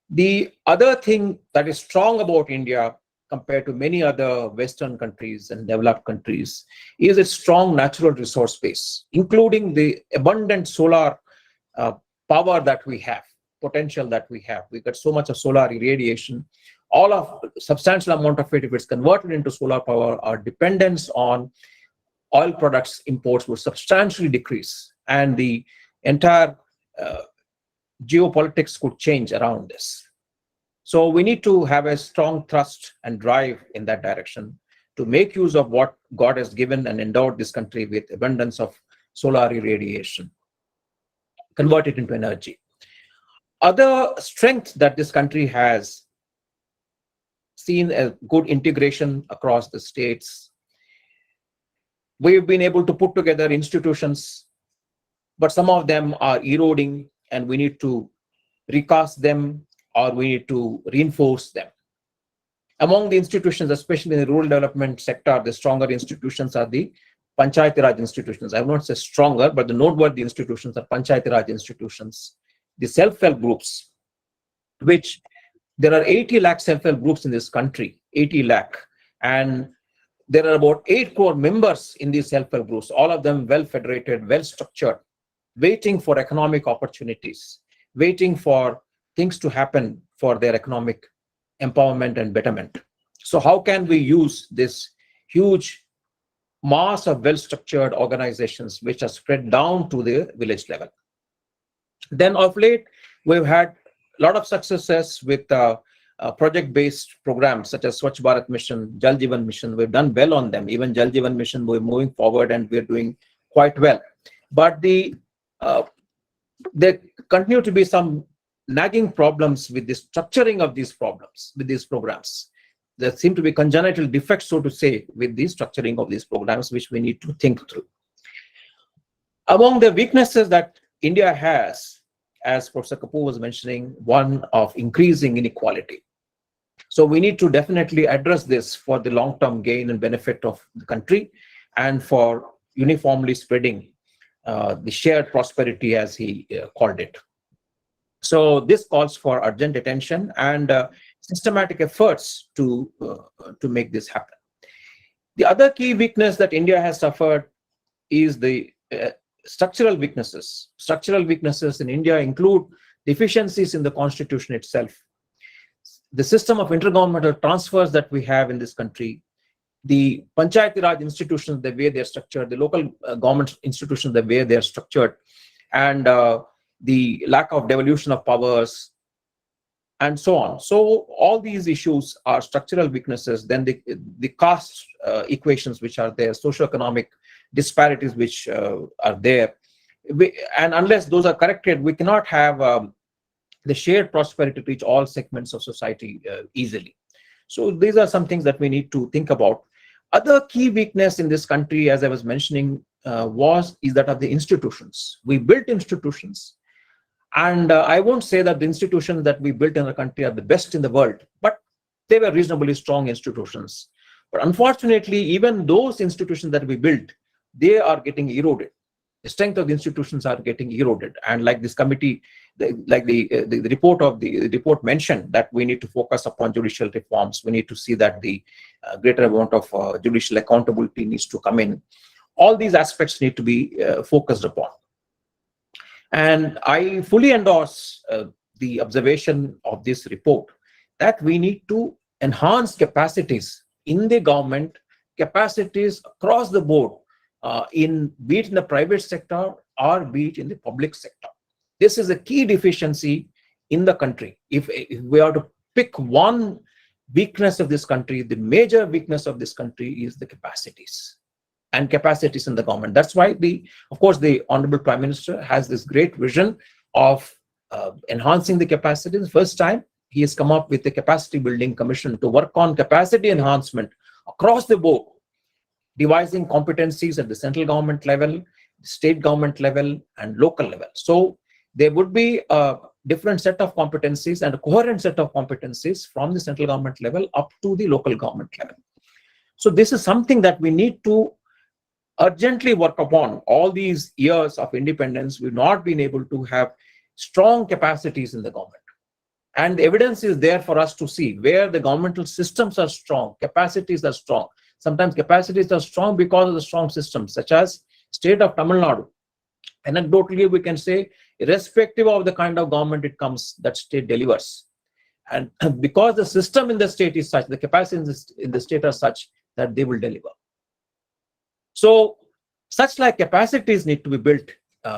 The other thing that is strong about India compared to many other Western countries and developed countries is its strong natural resource base, including the abundant solar power that we have, potential that we have. We got so much of solar irradiation. Substantial amount of it, if it's converted into solar power, our dependence on oil products imports will substantially decrease, and the entire geopolitics could change around this. So we need to have a strong thrust and drive in that direction to make use of what God has given and endowed this country with abundance of solar irradiation, convert it into energy. Other strength that this country has seen a good integration across the states. We've been able to put together institutions, but some of them are eroding and we need to recast them or we need to reinforce them. Among the institutions, especially in the rural development sector, the stronger institutions are the Panchayati Raj institutions. I will not say stronger, but the noteworthy institutions are Panchayati Raj institutions. The self-help groups, which there are 80 lakh self-help groups in this country, 80 lakh. And there are about 8 crore members in these self-help groups, all of them well-federated, well-structured, waiting for economic opportunities, waiting for things to happen for their economic empowerment and betterment. So how can we use this huge mass of well-structured organizations which are spread down to the village level? Then of late, we've had a lot of successes with project-based programs such as Swachh Bharat Mission, Jal Jeevan Mission. We've done well on them. Even Jal Jeevan Mission, we're moving forward and we're doing quite well. But there continue to be some nagging problems with the structuring of these programs. There seem to be congenital defects, so to say, with the structuring of these programs, which we need to think through. Among the weaknesses that India has, as Professor Kapoor was mentioning, one of increasing inequality. So we need to definitely address this for the long-term gain and benefit of the country and for uniformly spreading the shared prosperity, as he called it. So this calls for urgent attention and systematic efforts to make this happen. The other key weakness that India has suffered is the structural weaknesses. Structural weaknesses in India include deficiencies in the constitution itself, the system of intergovernmental transfers that we have in this country, the Panchayati Raj institutions, the way they're structured, the local government institutions, the way they're structured, and the lack of devolution of powers, and so on. So all these issues are structural weaknesses. Then the cost equations which are there, socioeconomic disparities which are there. And unless those are corrected, we cannot have the shared prosperity to reach all segments of society easily. So these are some things that we need to think about. Other key weakness in this country, as I was mentioning, is that of the institutions. We built institutions. And I won't say that the institutions that we built in the country are the best in the world, but they were reasonably strong institutions. But unfortunately, even those institutions that we built, they are getting eroded. The strength of the institutions are getting eroded. And like this committee, the report mentioned, that we need to focus upon judicial reforms. We need to see that the greater amount of judicial accountability needs to come in. All these aspects need to be focused upon. And I fully endorse the observation of this report that we need to enhance capacities in the government, capacities across the board, be it in the private sector or be it in the public sector. This is a key deficiency in the country. If we are to pick one weakness of this country, the major weakness of this country is the capacities. And capacities in the government. That's why of course, the Honorable Prime Minister has this great vision of enhancing the capacities. First time, he has come up with the Capacity Building Commission to work on capacity enhancement across the board, devising competencies at the central government level, state government level, and local level. So there would be a different set of competencies and a coherent set of competencies from the central government level up to the local government level. So this is something that we need to urgently work upon. All these years of independence, we've not been able to have strong capacities in the government. And the evidence is there for us to see where the governmental systems are strong, capacities are strong. Sometimes capacities are strong because of the strong systems, such as state of Tamil Nadu. Anecdotally, we can say, irrespective of the kind of government it comes, that state delivers. And because the system in the state is such, the capacities in the state are such that they will deliver. So such like capacities need to be built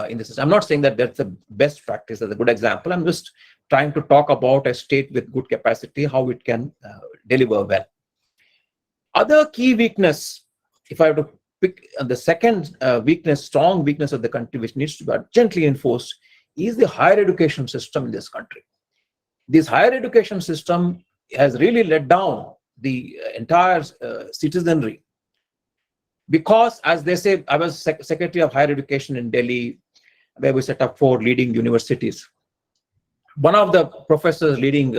in the system. I'm not saying that that's the best practice, that's a good example. I'm just trying to talk about a state with good capacity, how it can deliver well. Other key weakness, if I have to pick the second strong weakness of the country, which needs to be urgently enforced, is the higher education system in this country. This higher education system has really let down the entire citizenry. Because, as they say, I was Secretary of Higher Education in Delhi, where we set up 4 leading universities. One of the professors, leading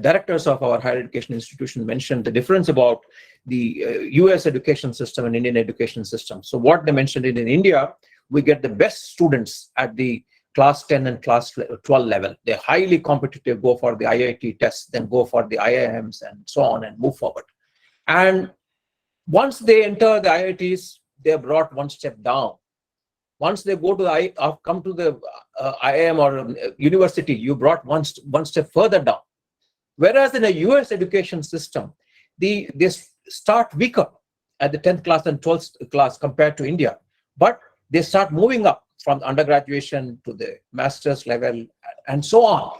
directors of our higher education institution, mentioned the difference about the US education system and Indian education system. So what they mentioned in India, we get the best students at the class 10 and class 12 level. They're highly competitive, go for the IIT tests, then go for the IIMs and so on, and move forward. And once they enter the IITs, they're brought one step down. Once they go to come to the IIM or university, you brought one step further down. Whereas in a US education system, they start weaker at the 10th class and 12th class compared to India, but they start moving up from undergraduation to the master's level and so on.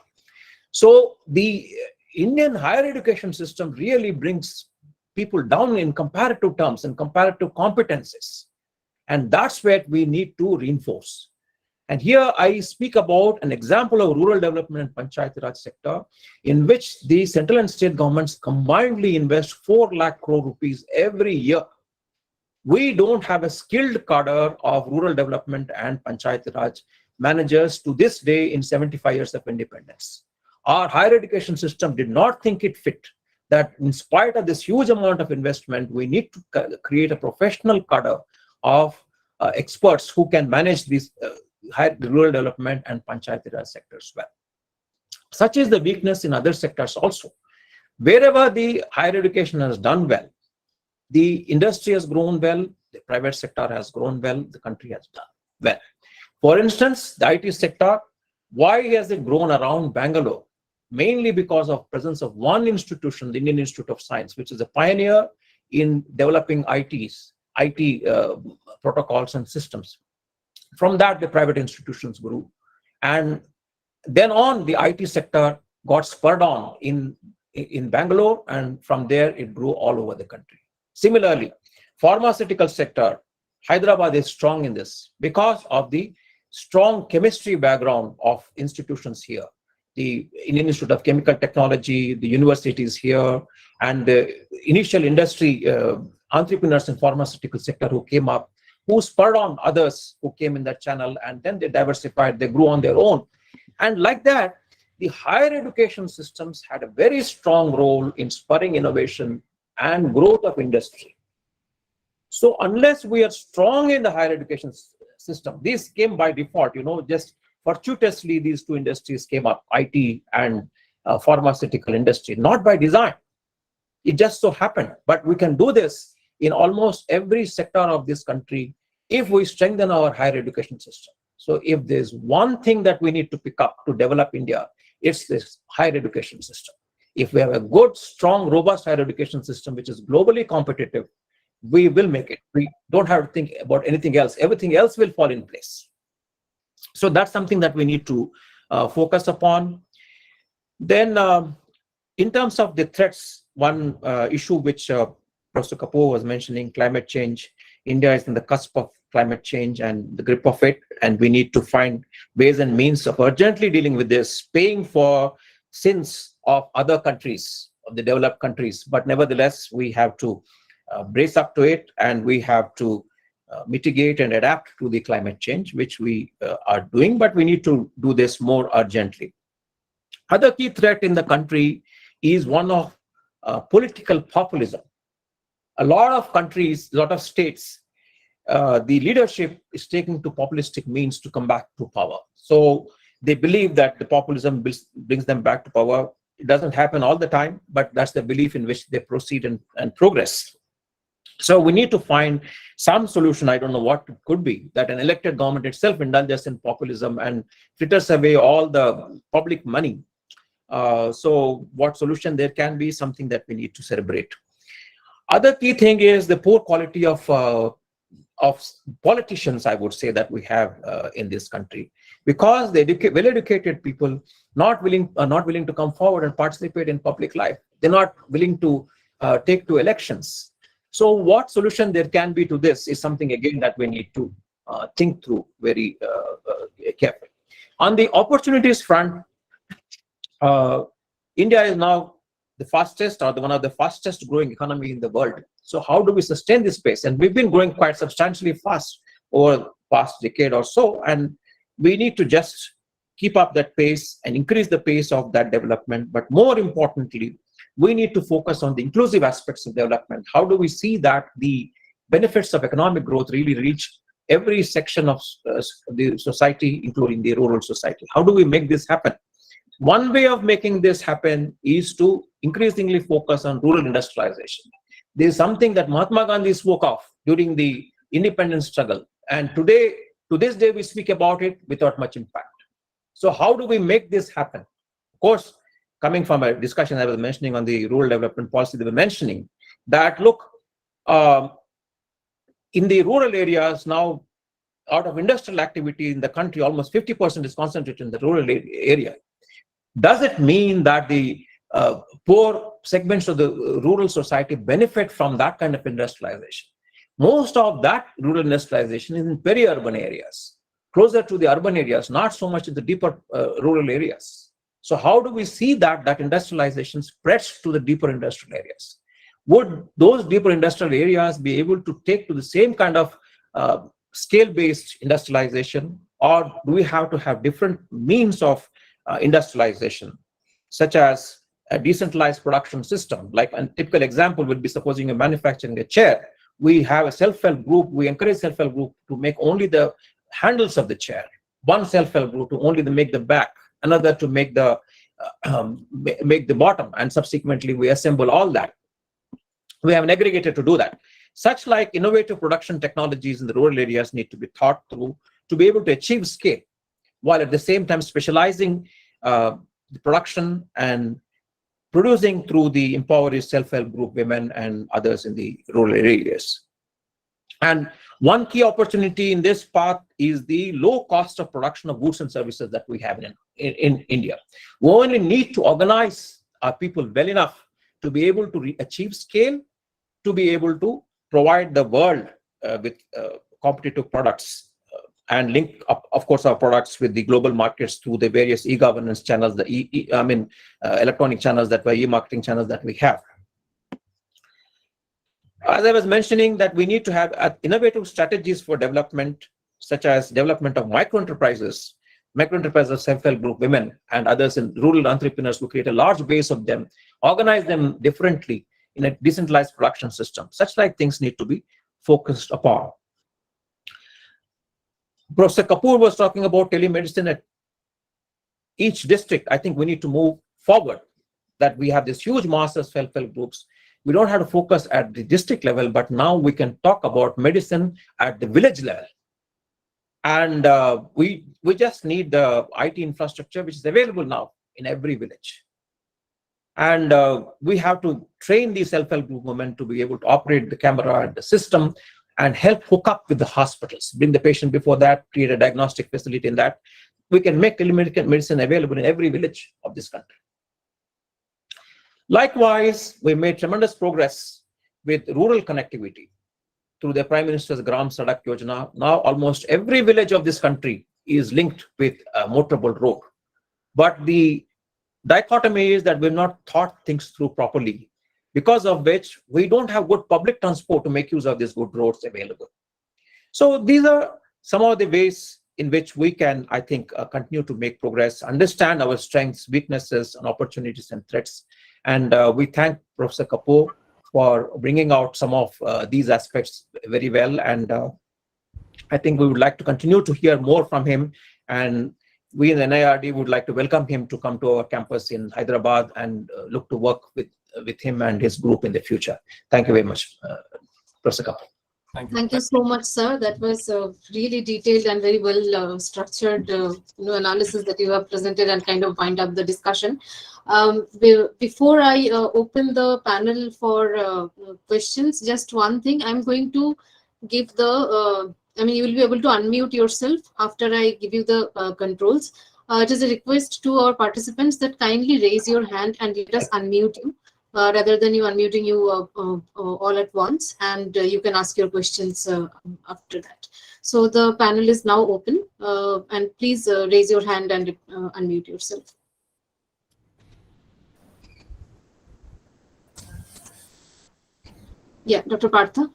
So the Indian higher education system really brings people down in comparative terms and comparative competences. And that's where we need to reinforce. And here I speak about an example of rural development and Panchayati Raj sector, in which the central and state governments combinedly invest 4 lakh crore rupees every year. We don't have a skilled cadre of rural development and Panchayati Raj managers to this day in 75 years of independence. Our higher education system did not think it fit that in spite of this huge amount of investment, we need to create a professional cadre of experts who can manage these rural development and Panchayati Raj sectors well. Such is the weakness in other sectors also. Wherever the higher education has done well, the industry has grown well, the private sector has grown well, the country has done well. For instance, the IT sector, why has it grown around Bangalore? Mainly because of presence of one institution, the Indian Institute of Science, which is a pioneer in developing IT protocols and systems. From that, the private institutions grew. And then on, the IT sector got spurred on in Bangalore, and from there it grew all over the country. Similarly, pharmaceutical sector, Hyderabad is strong in this because of the strong chemistry background of institutions here. The Indian Institute of Chemical Technology, the universities here, and the initial industry entrepreneurs in pharmaceutical sector who came up, who spurred on others who came in that channel, and then they diversified, they grew on their own. And like that, the higher education systems had a very strong role in spurring innovation and growth of industry. So unless we are strong in the higher education system, these came by default, just fortuitously these two industries came up, IT and pharmaceutical industry, not by design. It just so happened. But we can do this in almost every sector of this country if we strengthen our higher education system. So if there's one thing that we need to pick up to develop India, it's this higher education system. If we have a good, strong, robust higher education system, which is globally competitive, we will make it. We don't have to think about anything else. Everything else will fall in place. So that's something that we need to focus upon. Then in terms of the threats, one issue which Professor Kapoor was mentioning, climate change. India is in the cusp of climate change and the grip of it, and we need to find ways and means of urgently dealing with this, paying for sins of other countries, of the developed countries. But nevertheless, we have to brace up to it, and we have to mitigate and adapt to the climate change, which we are doing, but we need to do this more urgently. Other key threat in the country is one of political populism. A lot of countries, a lot of states, the leadership is taking to populistic means to come back to power. So they believe that the populism brings them back to power. It doesn't happen all the time, but that's the belief in which they proceed and progress. So we need to find some solution. I don't know what it could be, that an elected government itself indulges in populism and fritters away all the public money. So what solution there can be, something that we need to celebrate. Other key thing is the poor quality of politicians, I would say, that we have in this country, because the well-educated people are not willing to come forward and participate in public life. They're not willing to take to elections. So what solution there can be to this is something, again, that we need to think through very carefully. On the opportunities front, India is now the fastest, or one of the fastest growing economy in the world. So how do we sustain this pace? And we've been growing quite substantially fast over the past decade or so, and we need to just keep up that pace and increase the pace of that development. But more importantly, we need to focus on the inclusive aspects of development. How do we see that the benefits of economic growth really reach every section of the society, including the rural society? How do we make this happen? One way of making this happen is to increasingly focus on rural industrialization. This is something that Mahatma Gandhi spoke of during the independence struggle. And today, to this day, we speak about it without much impact. So how do we make this happen? Of course, coming from a discussion I was mentioning on the rural development policy, they were mentioning that, look, in the rural areas now, out of industrial activity in the country, almost 50% is concentrated in the rural area. Does it mean that the poor segments of the rural society benefit from that kind of industrialization? Most of that rural industrialization is in peri-urban areas, closer to the urban areas, not so much in the deeper rural areas. So how do we see that industrialization spreads to the deeper industrial areas? Would those deeper industrial areas be able to take to the same kind of scale-based industrialization, or do we have to have different means of industrialization, such as a decentralized production system? Like a typical example would be, supposing you're manufacturing a chair. We have a self-help group. We encourage self-help group to make only the handles of the chair. One self-help group to only make the back. Another to make the bottom, and subsequently we assemble all that. We have an aggregator to do that. Such like innovative production technologies in the rural areas need to be thought through to be able to achieve scale, while at the same time specializing the production and producing through the impoverished self-help group women and others in the rural areas. And one key opportunity in this path is the low cost of production of goods and services that we have in India. We only need to organize our people well enough to be able to achieve scale, to be able to provide the world with competitive products and link up, of course, our products with the global markets through the various e-governance channels, the electronic channels that were e-marketing channels that we have. As I was mentioning, that we need to have innovative strategies for development, such as development of micro-enterprises of self-help group women and others in rural entrepreneurs who create a large base of them, organize them differently in a decentralized production system. Such like things need to be focused upon. Professor Kapoor was talking about telemedicine at each district. I think we need to move forward, that we have this huge mass of self-help groups. We don't have to focus at the district level, but now we can talk about medicine at the village level. And we just need the IT infrastructure, which is available now in every village. And we have to train the self-help group women to be able to operate the camera and the system and help hook up with the hospitals, bring the patient before that, create a diagnostic facility in that. We can make telemedicine available in every village of this country. Likewise, we made tremendous progress with rural connectivity through the Prime Minister's Gram Sadak Yojana. Now almost every village of this country is linked with a motorable road. But the dichotomy is that we've not thought things through properly, because of which we don't have good public transport to make use of these good roads available. So these are some of the ways in which we can, I think, continue to make progress, understand our strengths, weaknesses, and opportunities and threats. And we thank Professor Kapoor for bringing out some of these aspects very well. And I think we would like to continue to hear more from him. And we in the NIRD would like to welcome him to come to our campus in Hyderabad and look to work with him and his group in the future. Thank you very much, Professor Kapoor. Thank you so much, sir. That was really detailed and very well structured analysis that you have presented and kind of wind up the discussion. Before I open the panel for questions, just one thing, I'm going to give the, you will be able to unmute yourself after I give you the controls. It is a request to our participants that kindly raise your hand and let us unmute you. Rather than you unmuting you all at once, and you can ask your questions after that. So the panel is now open, and please raise your hand and unmute yourself. Yeah, Dr. Partha.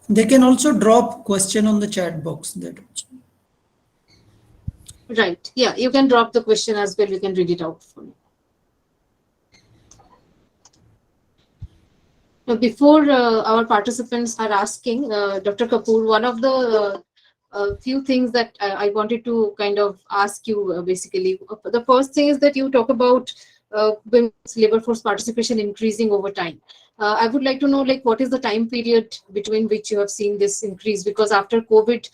They can also drop question on the chat box. That also. Right. Yeah, you can drop the question as well. We can read it out for you. Now, before our participants are asking, Dr. Kapoor, one of the few things that I wanted to kind of ask you basically. The first thing is that you talk about women's labor force participation increasing over time. I would like to know, like, what is the time period between which you have seen this increase? Because after COVID,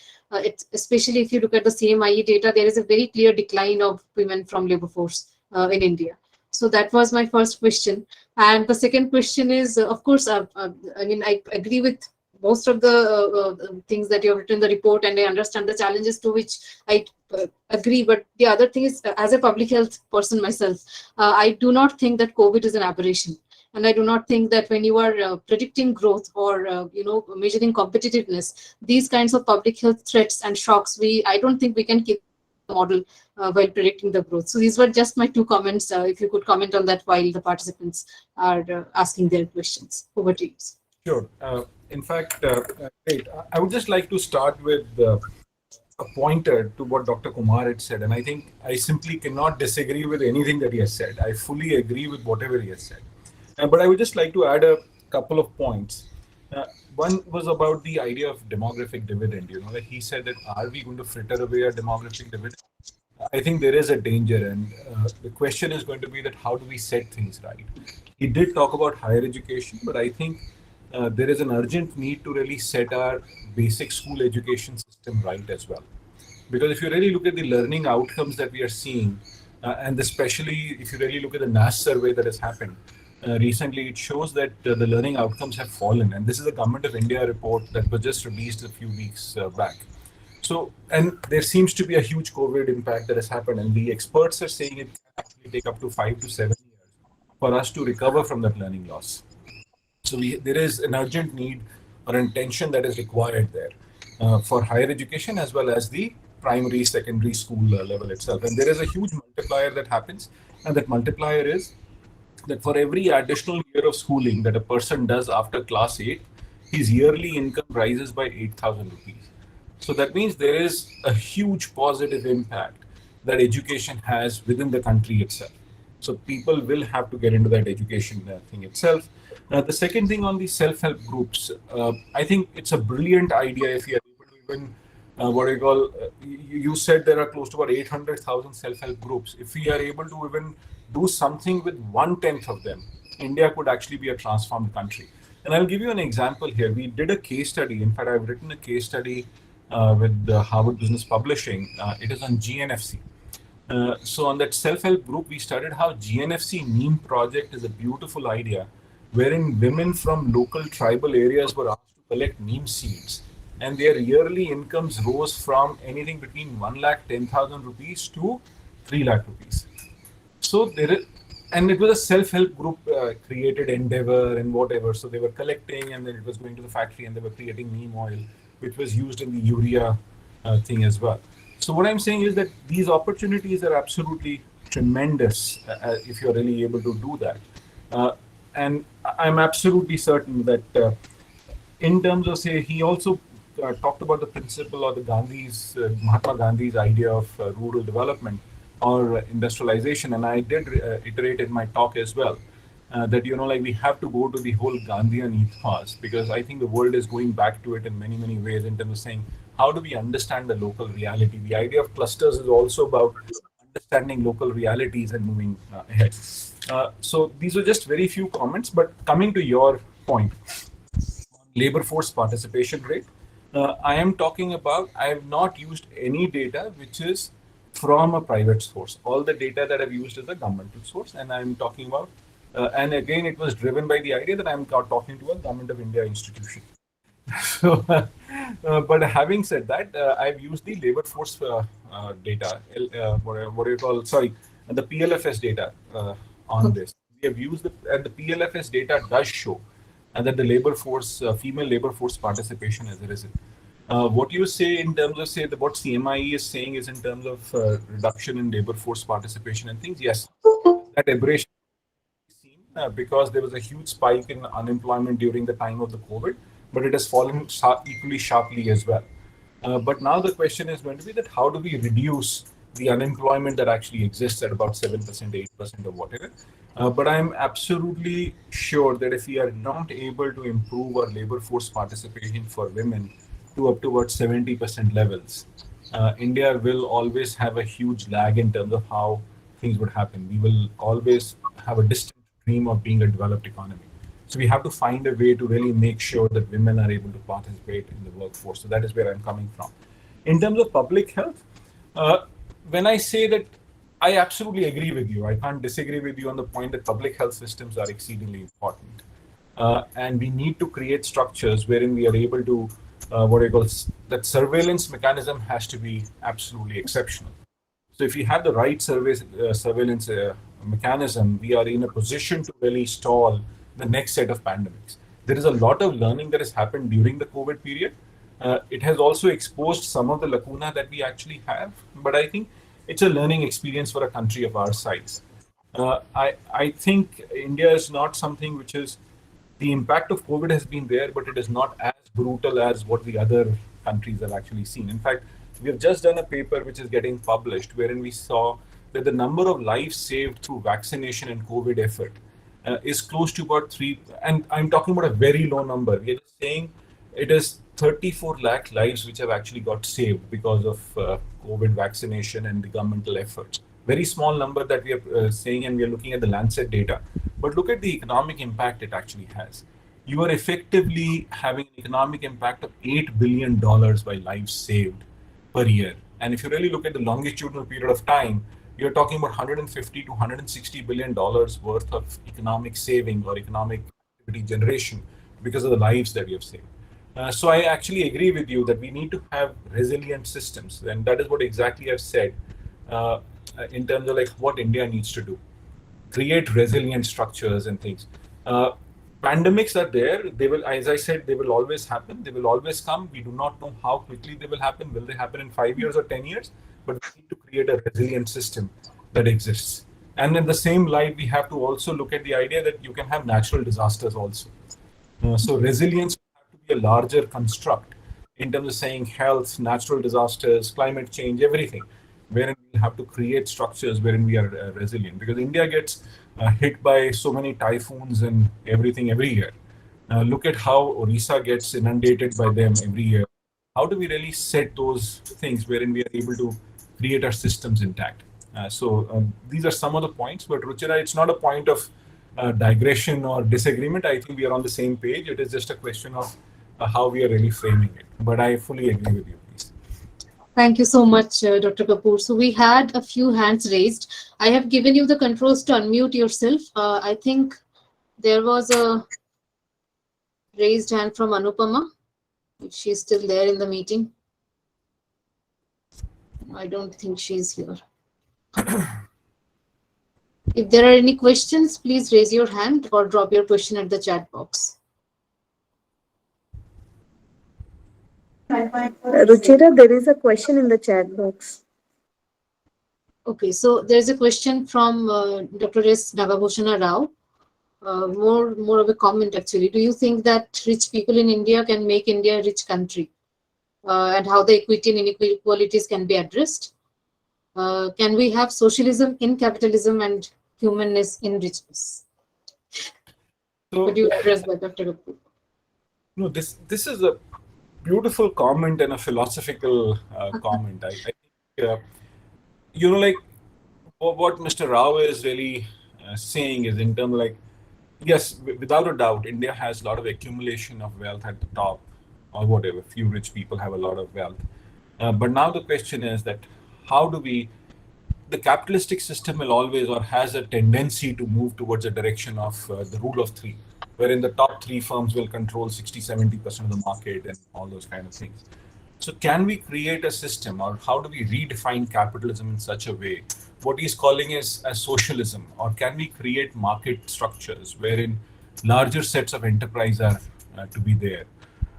especially if you look at the CMIE data, there is a very clear decline of women from labor force in India. So that was my first question. And the second question is, of course, I agree with most of the things that you have written in the report, and I understand the challenges to which I agree. But the other thing is, as a public health person myself, I do not think that COVID is an aberration. And I do not think that when you are predicting growth or, measuring competitiveness, these kinds of public health threats and shocks, I don't think we can keep the model while predicting the growth. So these were just my two comments. If you could comment on that while the participants are asking their questions. Over to you. Sure. In fact, I would just like to start with a pointer to what Dr. Kumar had said. And I think I simply cannot disagree with anything that he has said. I fully agree with whatever he has said. But I would just like to add a couple of points. One was about the idea of demographic dividend. Like he said that, are we going to fritter away a demographic dividend? I think there is a danger, and the question is going to be that how do we set things right? He did talk about higher education, but I think there is an urgent need to really set our basic school education system right as well. Because if you really look at the learning outcomes that we are seeing, and especially if you really look at the NAS survey that has happened, recently, it shows that the learning outcomes have fallen. And this is a Government of India report that was just released a few weeks back. So, and there seems to be a huge COVID impact that has happened, and the experts are saying it can actually take up to 5 to 7 years for us to recover from that learning loss. So there is an urgent need or intention that is required there for higher education as well as the primary, secondary school level itself. And there is a huge multiplier that happens, and that multiplier is that for every additional year of schooling that a person does after class 8, his yearly income rises by 8,000 rupees. So that means there is a huge positive impact that education has within the country itself. So people will have to get into that education thing itself. The second thing on the self-help groups, I think it's a brilliant idea if you are able to even, you said there are close to about 800,000 self-help groups. If we are able to even do something with 1/10 of them, India could actually be a transformed country. And I'll give you an example here. We did a case study. In fact, I've written a case study with Harvard Business Publishing. It is on GNFC. So on that self-help group, we studied how GNFC Neem project is a beautiful idea, wherein women from local tribal areas were asked to collect neem seeds, and their yearly incomes rose from anything between 1,10,000 rupees to 3 lakh rupees. So there is, and it was a self-help group created endeavor and whatever. So they were collecting, and then it was going to the factory, and they were creating neem oil, which was used in the urea thing as well. So what I'm saying is that these opportunities are absolutely tremendous if you're really able to do that. And I'm absolutely certain that in terms of, say, he also talked about the principle or the Mahatma Gandhi's idea of rural development or industrialization. And I did iterate in my talk as well that, like we have to go to the whole Gandhian ethos, because I think the world is going back to it in many, many ways in terms of saying, how do we understand the local reality? The idea of clusters is also about understanding local realities and moving ahead. So these are just very few comments, but coming to your point, labor force participation rate, I am talking about, I have not used any data which is from a private source. All the data that I've used is a governmental source, and I'm talking about, and again, it was driven by the idea that I'm talking to a Government of India institution. So, but having said that, I've used the labor force data, what do you call, sorry, the PLFS data on this. We have used and the PLFS data does show that the labor force, female labor force participation has risen. What you say in terms of, say, what CMIE is saying is in terms of reduction in labor force participation and things, yes, that aberration is seen because there was a huge spike in unemployment during the time of the COVID, but it has fallen equally sharply as well. But now the question is going to be that how do we reduce the unemployment that actually exists at about 7%, 8% or whatever. But I'm absolutely sure that if we are not able to improve our labor force participation for women to up to about 70% levels, India will always have a huge lag in terms of how things would happen. We will always have a distant dream of being a developed economy. So we have to find a way to really make sure that women are able to participate in the workforce. So that is where I'm coming from. In terms of public health, when I say that, I absolutely agree with you. I can't disagree with you on the point that public health systems are exceedingly important. And we need to create structures wherein we are able to, that surveillance mechanism has to be absolutely exceptional. So if we have the right surveillance mechanism, we are in a position to really stall the next set of pandemics. There is a lot of learning that has happened during the COVID period. It has also exposed some of the lacuna that we actually have, but I think it's a learning experience for a country of our size. I think India is not something which is, the impact of COVID has been there, but it is not as brutal as what the other countries have actually seen. In fact, we have just done a paper which is getting published wherein we saw that the number of lives saved through vaccination and COVID effort is close to about 3, and I'm talking about a very low number. We are saying it is 34 lakh lives which have actually got saved because of COVID vaccination and the governmental efforts. Very small number that we are saying, and we are looking at the Lancet data. But look at the economic impact it actually has. You are effectively having an economic impact of $8 billion by lives saved per year. And if you really look at the longitudinal period of time, you're talking about 150 to 160 billion dollars worth of economic saving or economic activity generation because of the lives that we have saved. So I actually agree with you that we need to have resilient systems, and that is what exactly I've said in terms of like what India needs to do: create resilient structures and things. Pandemics are there; they will, as I said, they will always happen. They will always come. We do not know how quickly they will happen. Will they happen in 5 years or 10 years? But we need to create a resilient system that exists. And in the same light, we have to also look at the idea that you can have natural disasters also. So resilience have to be a larger construct in terms of saying health, natural disasters, climate change, everything, wherein we have to create structures wherein we are resilient. Because India gets hit by so many typhoons and everything every year. Look at how Orissa gets inundated by them every year. How do we really set those things wherein we are able to create our systems intact? So these are some of the points, but Ruchira, it's not a point of digression or disagreement. I think we are on the same page. It is just a question of how we are really framing it. But I fully agree with you, please. Thank you so much, Dr. Kapoor. So we had a few hands raised. I have given you the controls to unmute yourself. I think there was a raised hand from Anupama, if she's still there in the meeting. I don't think she's here. If there are any questions, please raise your hand or drop your question at the chat box. Ruchira, there is a question in the chat box. Okay, so there's a question from Dr. S. Nagabhushana Rao. More of a comment actually. Do you think that rich people in India can make India a rich country? And how the equity and inequalities can be addressed? Can we have socialism in capitalism and humanness in richness? So, Could you address that, Dr. Kapoor? No, this is a beautiful comment and a philosophical comment. I think, like what Mr. Rao is really saying is in terms of like, yes, without a doubt, India has a lot of accumulation of wealth at the top or whatever. Few rich people have a lot of wealth. But now the question is that how do we, the capitalistic system will always or has a tendency to move towards a direction of the rule of three, wherein the top three firms will control 60-70% of the market and all those kind of things. So can we create a system, or how do we redefine capitalism in such a way, what he's calling is as socialism, or can we create market structures wherein larger sets of enterprise are to be there?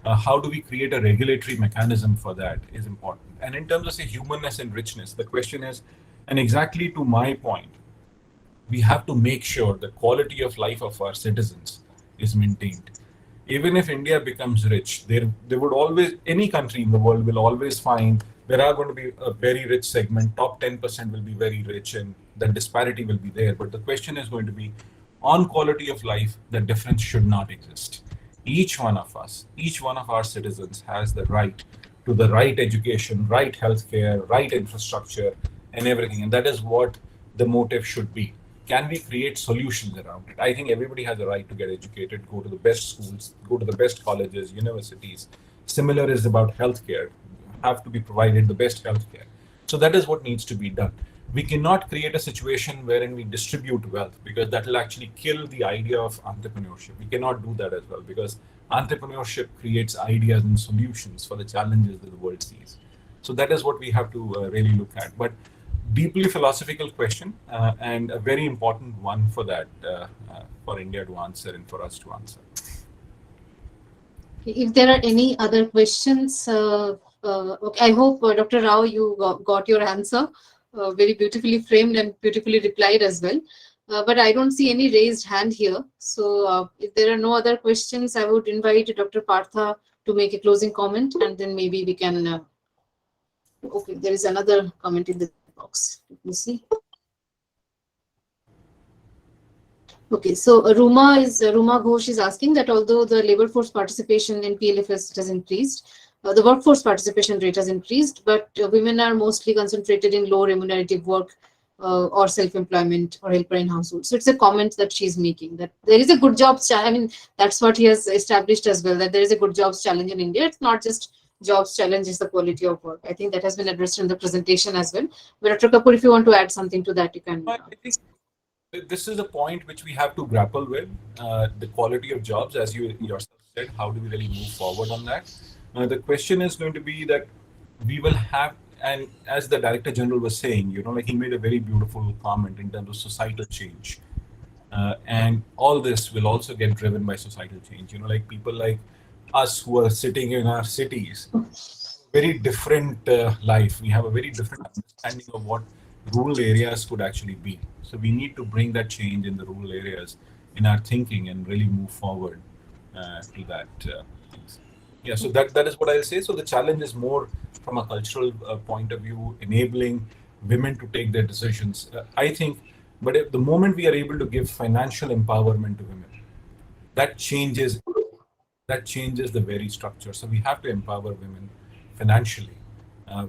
How do we create a regulatory mechanism for that is important. And in terms of say humanness and richness, the question is, and exactly to my point, we have to make sure the quality of life of our citizens is maintained. Even if India becomes rich, there would always, any country in the world will always find there are going to be a very rich segment, top 10% will be very rich, and the disparity will be there. But the question is going to be, on quality of life, the difference should not exist. Each one of us, each one of our citizens has the right to the right education, right healthcare, right infrastructure, and everything. And that is what the motive should be. Can we create solutions around it? I think everybody has a right to get educated, go to the best schools, go to the best colleges, universities. Similar is about healthcare, have to be provided the best healthcare. So that is what needs to be done. We cannot create a situation wherein we distribute wealth, because that will actually kill the idea of entrepreneurship. We cannot do that as well, because entrepreneurship creates ideas and solutions for the challenges that the world sees. So that is what we have to really look at. But deeply philosophical question and a very important one for that, for India to answer and for us to answer. If there are any other questions, okay, I hope Dr. Rao, you got your answer. Very beautifully framed and beautifully replied as well. But I don't see any raised hand here. So if there are no other questions, I would invite Dr. Partha to make a closing comment, and then maybe we can. Okay, there is another comment in the box. Let me see. Okay, so Ruma Ghosh is asking that although the labor force participation in PLFS has increased, the workforce participation rate has increased, but women are mostly concentrated in low remunerative work or self-employment or helper in household. So it's a comment that she's making, that there is a good jobs challenge. I mean, that's what he has established as well, that there is a good jobs challenge in India. It's not just jobs challenge is the quality of work. I think that has been addressed in the presentation as well. But Dr. Kapoor, if you want to add something to that, you can. I think this is a point which we have to grapple with, the quality of jobs, as you yourself said. How do we really move forward on that? The question is going to be that we will have, and as the Director General was saying, like he made a very beautiful comment in terms of societal change. And all this will also get driven by societal change. Like people like us who are sitting in our cities, very different life. We have a very different understanding of what rural areas could actually be. So we need to bring that change in the rural areas in our thinking and really move forward to that. Yeah, so that is what I'll say. So the challenge is more from a cultural point of view, enabling women to take their decisions. I think, but if the moment we are able to give financial empowerment to women, that changes the very structure. So we have to empower women financially.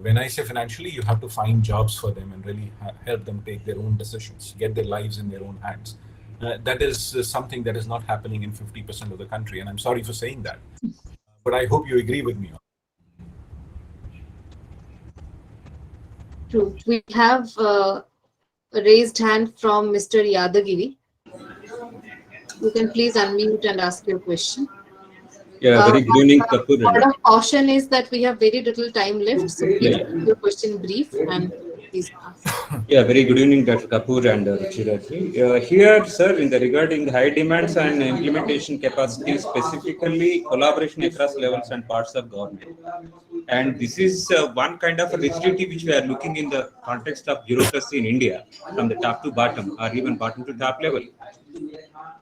When I say financially, you have to find jobs for them and really help them take their own decisions, get their lives in their own hands. That is something that is not happening in 50% of the country. And I'm sorry for saying that, but I hope you agree with me. True. We have a raised hand from Mr. Yadagiri. You can please unmute and ask your question. Yeah, very good evening, Kapoor. Word of caution is that we have very little time left, so please keep your question brief and please ask. Yeah, very good evening, Dr. Kapoor and Ruchira ji. Here, sir, in the regarding high demands and implementation capacity, specifically collaboration across levels and parts of government. And this is one kind of rigidity which we are looking in the context of bureaucracy in India, from the top to bottom, or even bottom to top level.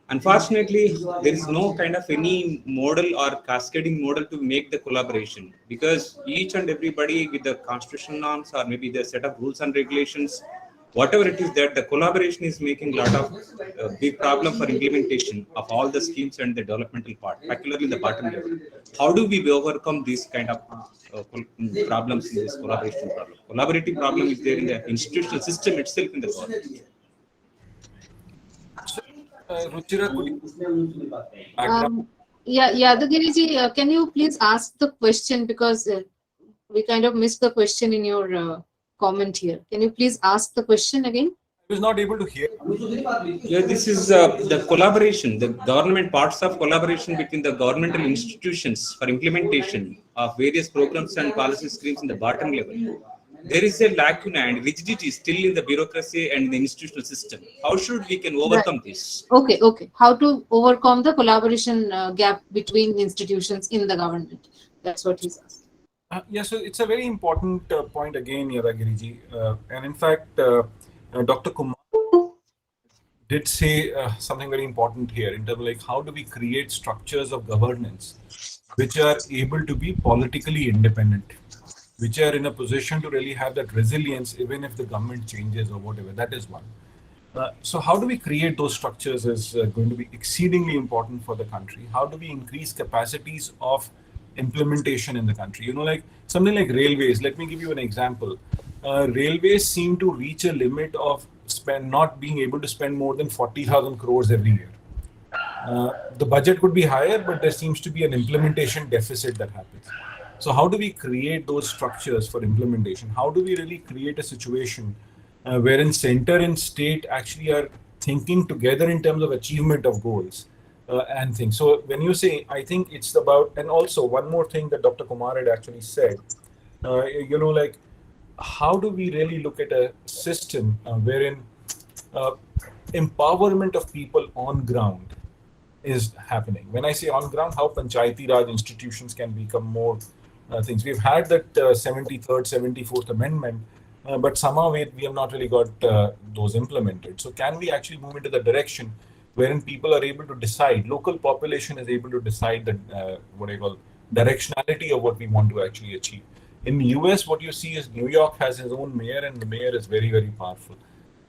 Unfortunately, there is no kind of any model or cascading model to make the collaboration, because each and everybody with the constitutional norms or maybe the set of rules and regulations, whatever it is, that the collaboration is making a lot of big problem for implementation of all the schemes and the developmental part, particularly in the bottom level. How do we overcome these kind of problems in this collaboration problem? Collaborative problem is there in the institutional system itself in the government. Ruchira, Yadagiri ji, can you please ask the question, because we kind of missed the question in your comment here. Can you please ask the question again? I was not able to hear. Yeah, this is the collaboration, the government parts of collaboration between the governmental institutions for implementation of various programs and policy schemes in the bottom level. There is a lacuna and rigidity still in the bureaucracy and the institutional system. How should we can overcome this? Okay. How to overcome the collaboration gap between institutions in the government? That's what he's asking. Yeah, so it's a very important point again, Yadagiri ji. And in fact, Dr. Kumar did say something very important here in terms of like how do we create structures of governance which are able to be politically independent, which are in a position to really have that resilience even if the government changes or whatever. That is one. So how do we create those structures is going to be exceedingly important for the country. How do we increase capacities of implementation in the country? Like something like railways. Let me give you an example. Railways seem to reach a limit of not being able to spend more than 40,000 crores every year. The budget could be higher, but there seems to be an implementation deficit that happens. So how do we create those structures for implementation? How do we really create a situation wherein center and state actually are thinking together in terms of achievement of goals and things? So when you say, I think it's about, and also one more thing that Dr. Kumar had actually said, like how do we really look at a system wherein empowerment of people on ground is happening? When I say on ground, how Panchayati Raj institutions can become more things. We've had that 73rd, 74th Amendment, but somehow we have not really got those implemented. So can we actually move into the direction wherein people are able to decide, local population is able to decide the directionality of what we want to actually achieve. In the US, what you see is New York has his own mayor, and the mayor is very, very powerful.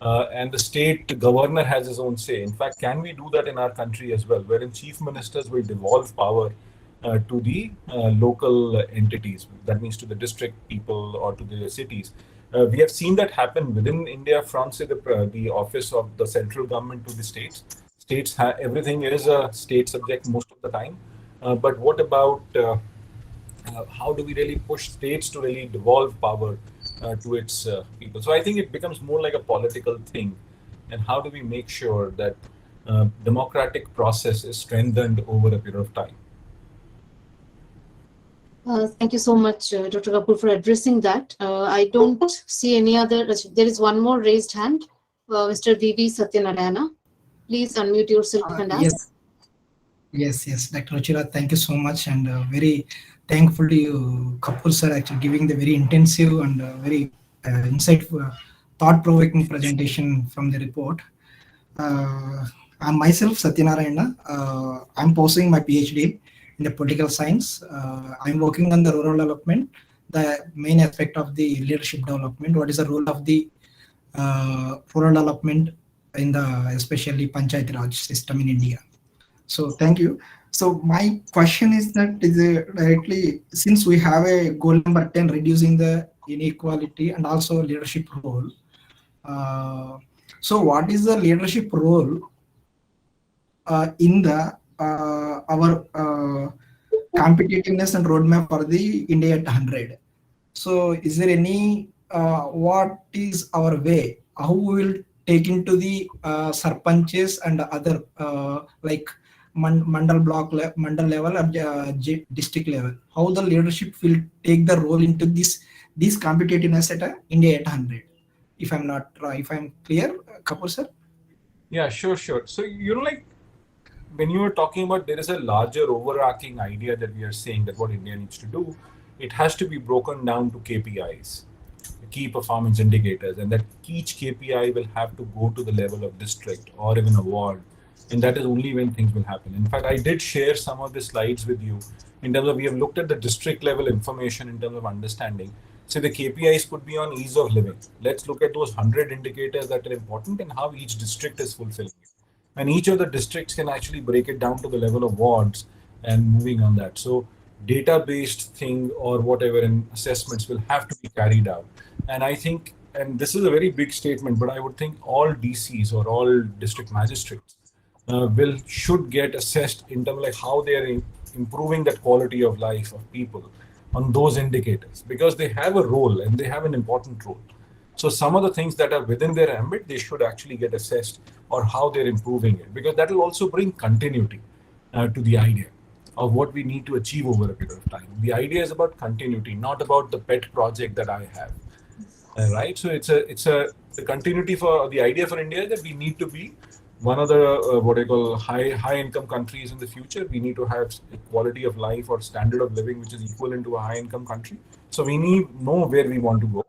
And the state governor has his own say. In fact, can we do that in our country as well, wherein chief ministers will devolve power to the local entities, that means to the district people or to the cities. We have seen that happen within India from, say, the office of the central government to the states. States everything is a state subject most of the time. But what about how do we really push states to really devolve power to its people? So I think it becomes more like a political thing. And how do we make sure that democratic process is strengthened over a period of time? Thank you so much, Dr. Kapoor, for addressing that. I don't see any other. There is one more raised hand, Mr. V.V. Satyanarayana. Please unmute yourself and ask. Yes, Dr. Ruchira, thank you so much, and very thankful to you, Kapoor sir, actually giving the very intensive and very insightful, thought-provoking presentation from the report. I'm myself, Satyanarayana. I'm pursuing my PhD in the political science. I'm working on the rural development, the main aspect of the leadership development. What is the role of the rural development in the especially Panchayati Raj system in India? So thank you. So my question is that directly, since we have a goal number 10, reducing the inequality and also leadership role. So what is the leadership role in the our competitiveness and roadmap for the India at 100? So is there any what is our way? How we will take into the sarpanches and other like mandal level or district level? How the leadership will take the role into this competitiveness at India at 100? If I'm clear, Kapoor sir. Yeah, sure. So like when you were talking about, there is a larger overarching idea that we are saying that what India needs to do, it has to be broken down to KPIs, key performance indicators, and that each KPI will have to go to the level of district or even a ward, and that is only when things will happen. In fact, I did share some of the slides with you in terms of, we have looked at the district level information in terms of understanding. So the KPIs could be on ease of living. Let's look at those 100 indicators that are important and how each district is fulfilling it. And each of the districts can actually break it down to the level of wards and moving on that. So data-based thing or whatever in assessments will have to be carried out. And I think, and this is a very big statement, but I would think all DCs or all district magistrates should get assessed in terms of like how they are improving that quality of life of people on those indicators, because they have a role and they have an important role. So some of the things that are within their ambit, they should actually get assessed or how they're improving it, because that will also bring continuity to the idea of what we need to achieve over a period of time. The idea is about continuity, not about the pet project that I have, right? So it's the continuity for the idea for India is that we need to be one of the what I call high income countries in the future. We need to have a quality of life or standard of living which is equivalent to a high income country. So we need to know where we want to go.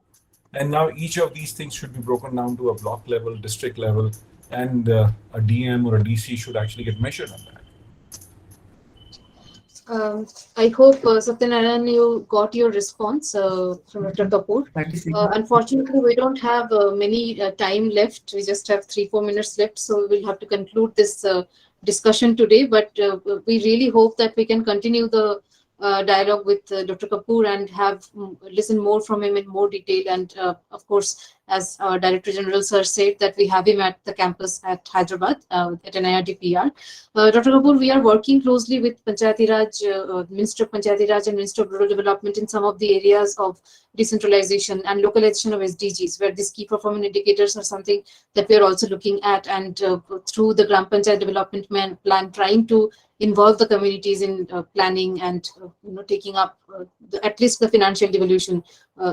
And now each of these things should be broken down to a block level, district level, and a DM or a DC should actually get measured on that. I hope, Satyanarayan, you got your response from Dr. Kapoor. Unfortunately, we don't have many time left. We just have 3-4 minutes left, so we'll have to conclude this discussion today. But we really hope that we can continue the dialogue with Dr. Kapoor and listen more from him in more detail. And of course, as our Director General Sir said, that we have him at the campus at Hyderabad at NIRD PR. Dr. Kapoor, we are working closely with Panchayati Raj, Minister of Panchayati Raj and Minister of Rural Development in some of the areas of decentralization and localization of SDGs, where these key performance indicators are something that we are also looking at, and through the Gram Panchayat Development Plan, trying to involve the communities in planning and taking up at least the financial devolution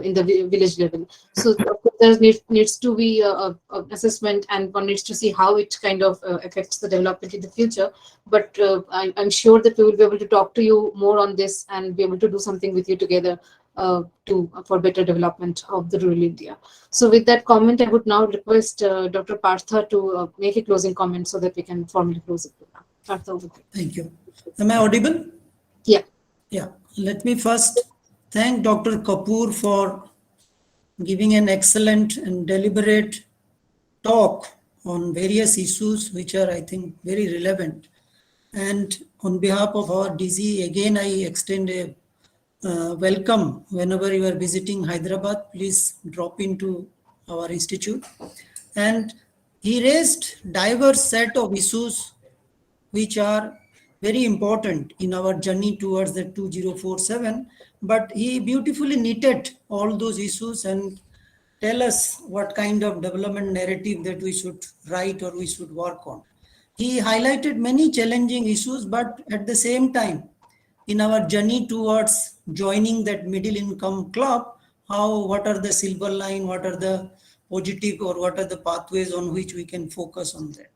in the village level. So there needs to be an assessment, and one needs to see how it kind of affects the development in the future. But I'm sure that we will be able to talk to you more on this and be able to do something with you together for better development of the rural India. So with that comment, I would now request Dr. Partha to make a closing comment so that we can formally close the program. Partha, over to you. Thank you. Am I audible? Yeah. Yeah. Let me first thank Dr. Kapoor for giving an excellent and deliberate talk on various issues which are, I think, very relevant. And on behalf of our DG, again, I extend a welcome. Whenever you are visiting Hyderabad, please drop into our institute. And he raised diverse set of issues which are very important in our journey towards the 2047. But he beautifully knitted all those issues and tell us what kind of development narrative that we should write or we should work on. He highlighted many challenging issues, but at the same time, in our journey towards joining that middle income club, what are the silver line, what are the positive or what are the pathways on which we can focus on that.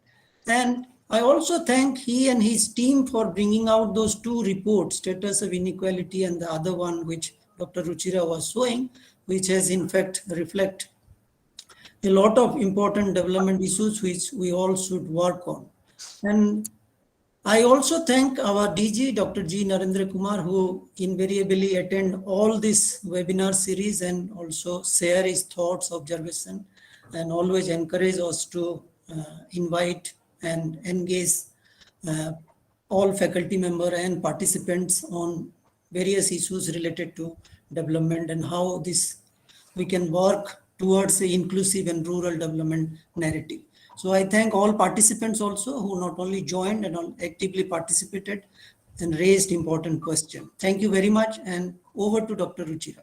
And I also thank he and his team for bringing out those two reports, Status of Inequality and the other one which Dr. Ruchira was showing, which has in fact reflect a lot of important development issues which we all should work on. And I also thank our DG, Dr. G. Narendra Kumar, who invariably attend all this webinar series and also share his thoughts, observation, and always encourage us to invite and engage all faculty member and participants on various issues related to development and how we can work towards the inclusive and rural development narrative. So I thank all participants also who not only joined and actively participated and raised important questions. Thank you very much, and over to Dr. Ruchira.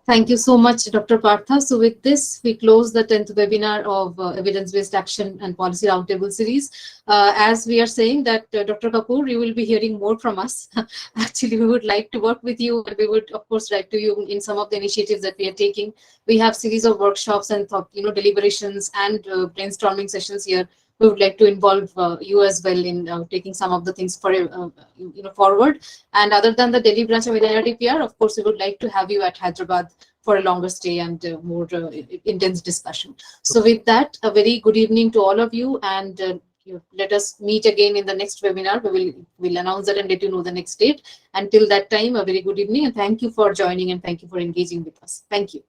Thank you so much, Dr. Partha. So with this, we close the 10th webinar of Evidence-Based Action and Policy Roundtable series. As we are saying that, Dr. Kapoor, you will be hearing more from us. Actually, we would like to work with you, and we would, of course, write to you in some of the initiatives that we are taking. We have series of workshops and deliberations and brainstorming sessions here. We would like to involve you as well in taking some of the things forward. And other than the Delhi branch of NIRDPR, of course, we would like to have you at Hyderabad for a longer stay and more intense discussion. So with that, a very good evening to all of you, and let us meet again in the next webinar. We'll announce that and let you know the next date. Until that time, a very good evening, and thank you for joining and thank you for engaging with us. Thank you.